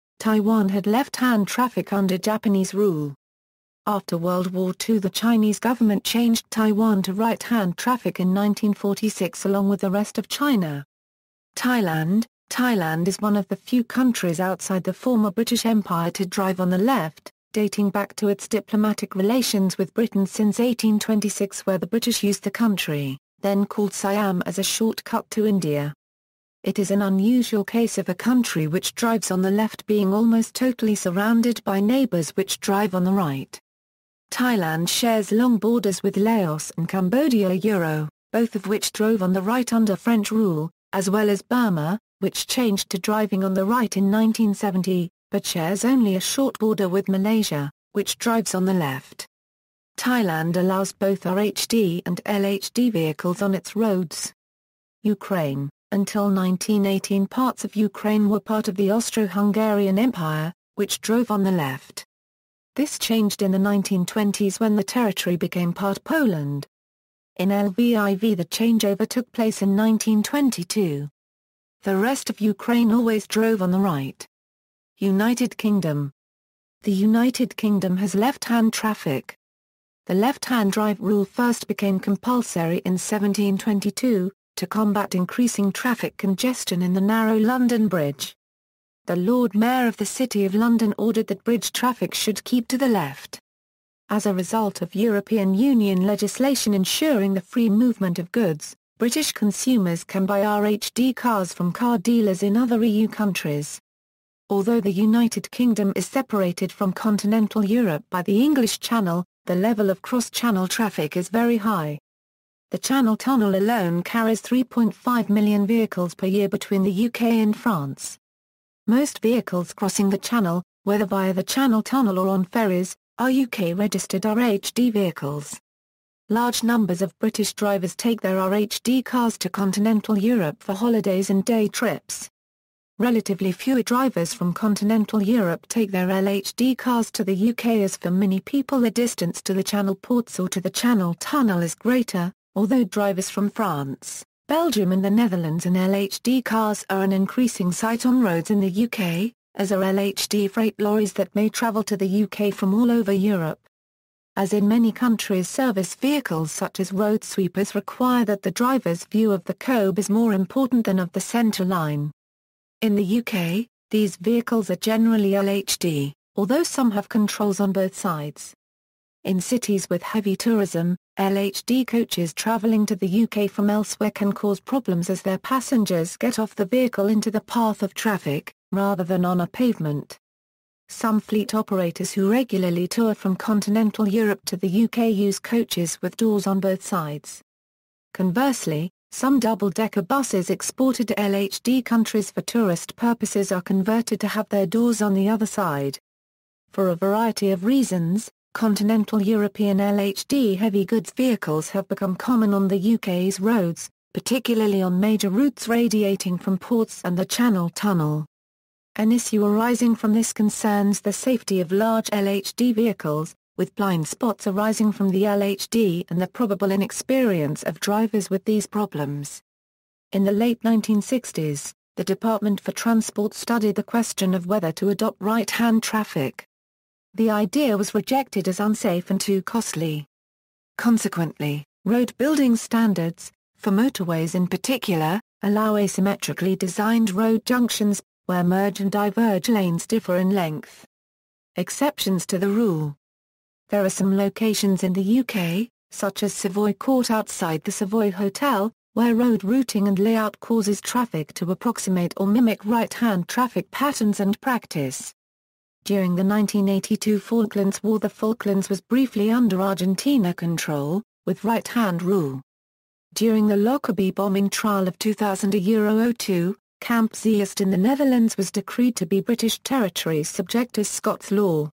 had left-hand traffic under Japanese rule. After World War II, the Chinese government changed Taiwan to right-hand traffic in 1946 along with the rest of China. Thailand is one of the few countries outside the former British Empire to drive on the left, dating back to its diplomatic relations with Britain since 1826, where the British used the country, then called Siam, as a shortcut to India. It is an unusual case of a country which drives on the left being almost totally surrounded by neighbours which drive on the right. Thailand shares long borders with Laos and Cambodia, both of which drove on the right under French rule, as well as Burma, which changed to driving on the right in 1970, but shares only a short border with Malaysia, which drives on the left. Thailand allows both RHD and LHD vehicles on its roads. Ukraine. Until 1918, parts of Ukraine were part of the Austro-Hungarian Empire, which drove on the left. This changed in the 1920s when the territory became part Poland. In Lviv the changeover took place in 1922. The rest of Ukraine always drove on the right. United Kingdom. The United Kingdom has left-hand traffic. The left-hand drive rule first became compulsory in 1722, to combat increasing traffic congestion in the narrow London Bridge. The Lord Mayor of the City of London ordered that bridge traffic should keep to the left. As a result of European Union legislation ensuring the free movement of goods, British consumers can buy RHD cars from car dealers in other EU countries. Although the United Kingdom is separated from continental Europe by the English Channel, the level of cross-channel traffic is very high. The Channel Tunnel alone carries 3.5 million vehicles per year between the UK and France. Most vehicles crossing the Channel, whether via the Channel Tunnel or on ferries, are UK-registered RHD vehicles. Large numbers of British drivers take their RHD cars to continental Europe for holidays and day trips. Relatively fewer drivers from continental Europe take their LHD cars to the UK, as for many people the distance to the Channel ports or to the Channel Tunnel is greater, although drivers from France, Belgium and the Netherlands in LHD cars are an increasing sight on roads in the UK, as are LHD freight lorries that may travel to the UK from all over Europe. As in many countries, service vehicles such as road sweepers require that the driver's view of the curb is more important than of the centre line. In the UK, these vehicles are generally LHD, although some have controls on both sides. In cities with heavy tourism, LHD coaches travelling to the UK from elsewhere can cause problems as their passengers get off the vehicle into the path of traffic, rather than on a pavement. Some fleet operators who regularly tour from continental Europe to the UK use coaches with doors on both sides. Conversely, some double-decker buses exported to LHD countries for tourist purposes are converted to have their doors on the other side. For a variety of reasons, continental European LHD heavy goods vehicles have become common on the UK's roads, particularly on major routes radiating from ports and the Channel Tunnel. An issue arising from this concerns the safety of large LHD vehicles, with blind spots arising from the LHD and the probable inexperience of drivers with these problems. In the late 1960s, the Department for Transport studied the question of whether to adopt right-hand traffic. The idea was rejected as unsafe and too costly. Consequently, road building standards, for motorways in particular, allow asymmetrically designed road junctions, where merge and diverge lanes differ in length. Exceptions to the rule. There are some locations in the UK, such as Savoy Court outside the Savoy Hotel, where road routing and layout causes traffic to approximate or mimic right-hand traffic patterns and practice. During the 1982 Falklands War, the Falklands was briefly under Argentina control, with right-hand rule. During the Lockerbie bombing trial of 2002, Camp Zeist in the Netherlands was decreed to be British territory subject to Scots law.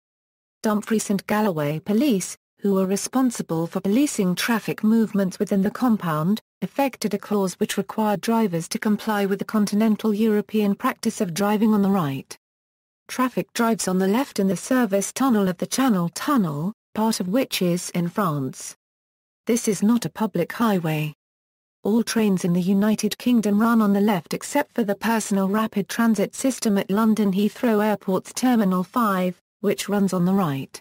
Dumfries and Galloway police, who were responsible for policing traffic movements within the compound, effected a clause which required drivers to comply with the continental European practice of driving on the right. Traffic drives on the left in the service tunnel of the Channel Tunnel, part of which is in France. This is not a public highway. All trains in the United Kingdom run on the left except for the personal rapid transit system at London Heathrow Airport's Terminal 5, which runs on the right.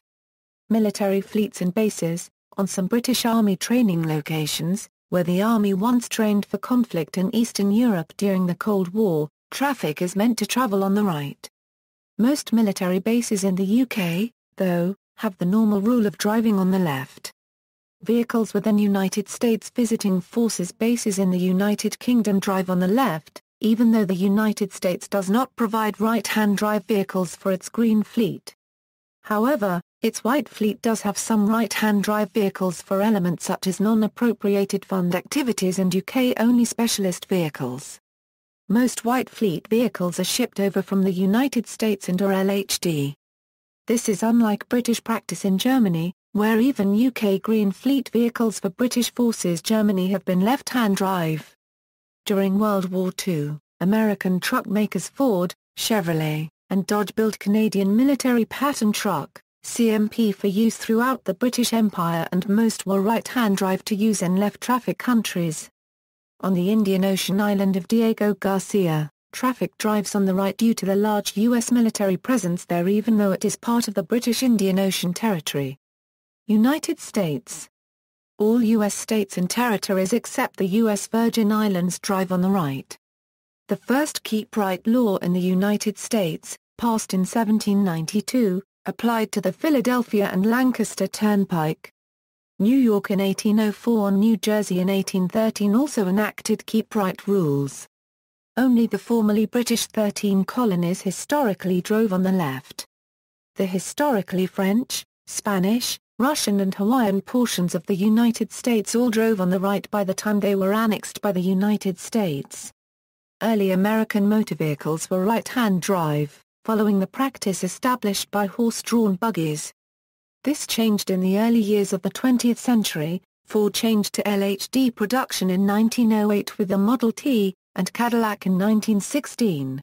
Military fleets and bases, on some British Army training locations, where the Army once trained for conflict in Eastern Europe during the Cold War, traffic is meant to travel on the right. Most military bases in the UK, though, have the normal rule of driving on the left. Vehicles within United States visiting forces bases in the United Kingdom drive on the left, even though the United States does not provide right-hand drive vehicles for its Green Fleet. However, its White Fleet does have some right-hand drive vehicles for elements such as non-appropriated fund activities and UK-only specialist vehicles. Most White Fleet vehicles are shipped over from the United States and are LHD. This is unlike British practice in Germany, where even UK Green Fleet vehicles for British forces Germany have been left-hand drive. During World War II, American truck makers Ford, Chevrolet, and Dodge built Canadian military pattern truck, CMP, for use throughout the British Empire, and most were right-hand drive to use in left traffic countries. On the Indian Ocean island of Diego Garcia, traffic drives on the right due to the large U.S. military presence there even though it is part of the British Indian Ocean Territory. United States. All U.S. states and territories except the U.S. Virgin Islands drive on the right. The first Keep Right law in the United States, passed in 1792, applied to the Philadelphia and Lancaster Turnpike. New York in 1804 and New Jersey in 1813 also enacted Keep Right rules. Only the formerly British 13 colonies historically drove on the left. The historically French, Spanish, Russian and Hawaiian portions of the United States all drove on the right by the time they were annexed by the United States. Early American motor vehicles were right-hand drive, following the practice established by horse-drawn buggies. This changed in the early years of the 20th century. Ford changed to LHD production in 1908 with the Model T, and Cadillac in 1916.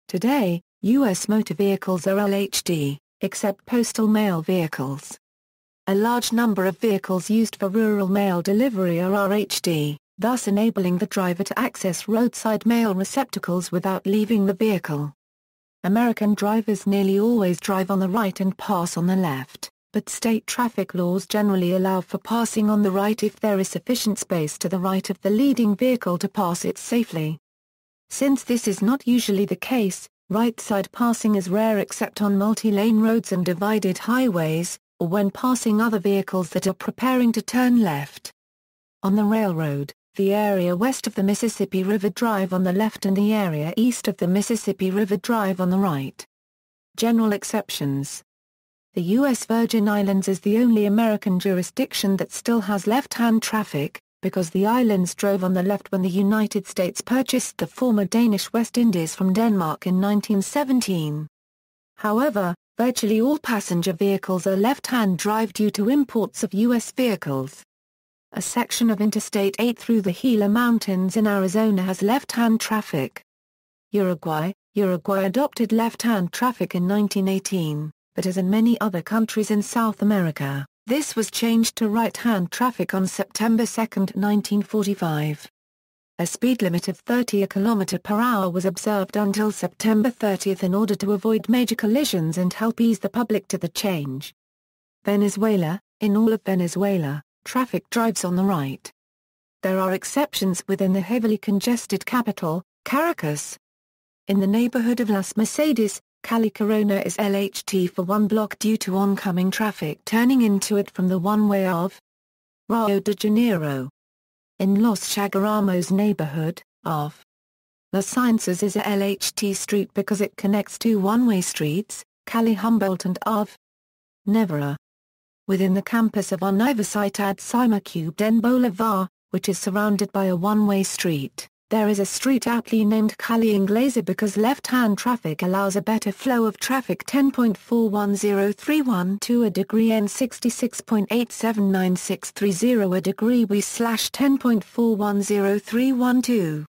Today, U.S. motor vehicles are LHD, except postal mail vehicles. A large number of vehicles used for rural mail delivery are RHD, thus enabling the driver to access roadside mail receptacles without leaving the vehicle. American drivers nearly always drive on the right and pass on the left, but state traffic laws generally allow for passing on the right if there is sufficient space to the right of the leading vehicle to pass it safely. Since this is not usually the case, right-side passing is rare except on multi-lane roads and divided highways, or when passing other vehicles that are preparing to turn left. On the railroad, the area west of the Mississippi River drive on the left and the area east of the Mississippi River drive on the right. General exceptions. The U.S. Virgin Islands is the only American jurisdiction that still has left-hand traffic, because the islands drove on the left when the United States purchased the former Danish West Indies from Denmark in 1917. However, virtually all passenger vehicles are left-hand drive due to imports of U.S. vehicles. A section of Interstate 8 through the Gila Mountains in Arizona has left-hand traffic. Uruguay adopted left-hand traffic in 1918, but as in many other countries in South America, this was changed to right-hand traffic on September 2, 1945. A speed limit of 30 km/h was observed until September 30 in order to avoid major collisions and help ease the public to the change. Venezuela. In all of Venezuela, traffic drives on the right. There are exceptions within the heavily congested capital, Caracas. In the neighborhood of Las Mercedes, Cali Corona is LHT for one block due to oncoming traffic turning into it from the one-way of Rio de Janeiro. In Los Chaguaramas neighborhood, of Las Sciences is a LHT street because it connects two one-way streets, Cali Humboldt and of Nevera. Within the campus of Universidad Ciudad den Bolivar, which is surrounded by a one-way street, There is a street aptly named Calle Inglesa because left-hand traffic allows a better flow of traffic. 10.410312 a degree N 66.879630 a degree W/10.410312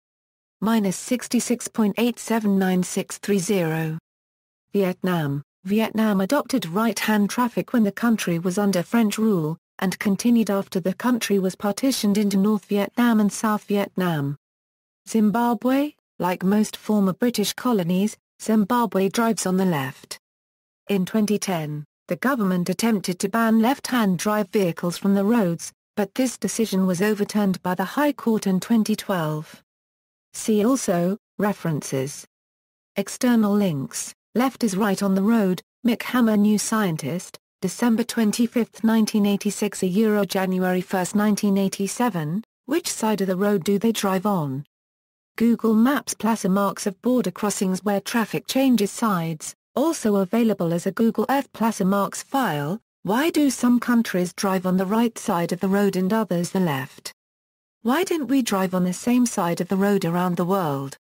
minus 66.879630. Vietnam. Vietnam adopted right-hand traffic when the country was under French rule, and continued after the country was partitioned into North Vietnam and South Vietnam. Zimbabwe, like most former British colonies, Zimbabwe drives on the left. In 2010, the government attempted to ban left-hand drive vehicles from the roads, but this decision was overturned by the High Court in 2012. See also, references. External links, Left is Right on the Road, Mick Hammer New Scientist, December 25, 1986 January 1, 1987, Which side of the road do they drive on? Google Maps Placer marks of border crossings where traffic changes sides, also available as a Google Earth Placer marks file. Why do some countries drive on the right side of the road and others the left? Why didn't we drive on the same side of the road around the world?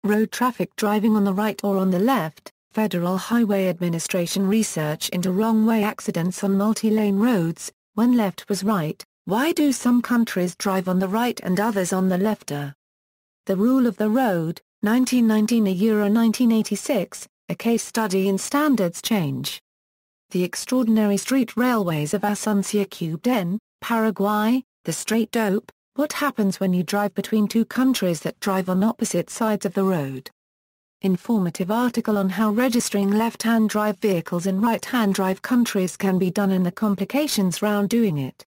Road traffic driving on the right or on the left, Federal Highway Administration research into wrong-way accidents on multi-lane roads, when left was right, why do some countries drive on the right and others on the left? The Rule of the Road, 1919 1986, a case study in standards change. The Extraordinary Street Railways of Asuncion, Paraguay, The Straight Dope, What Happens When You Drive Between Two Countries That Drive on Opposite Sides of the Road. Informative article on how registering left-hand drive vehicles in right-hand drive countries can be done and the complications round doing it.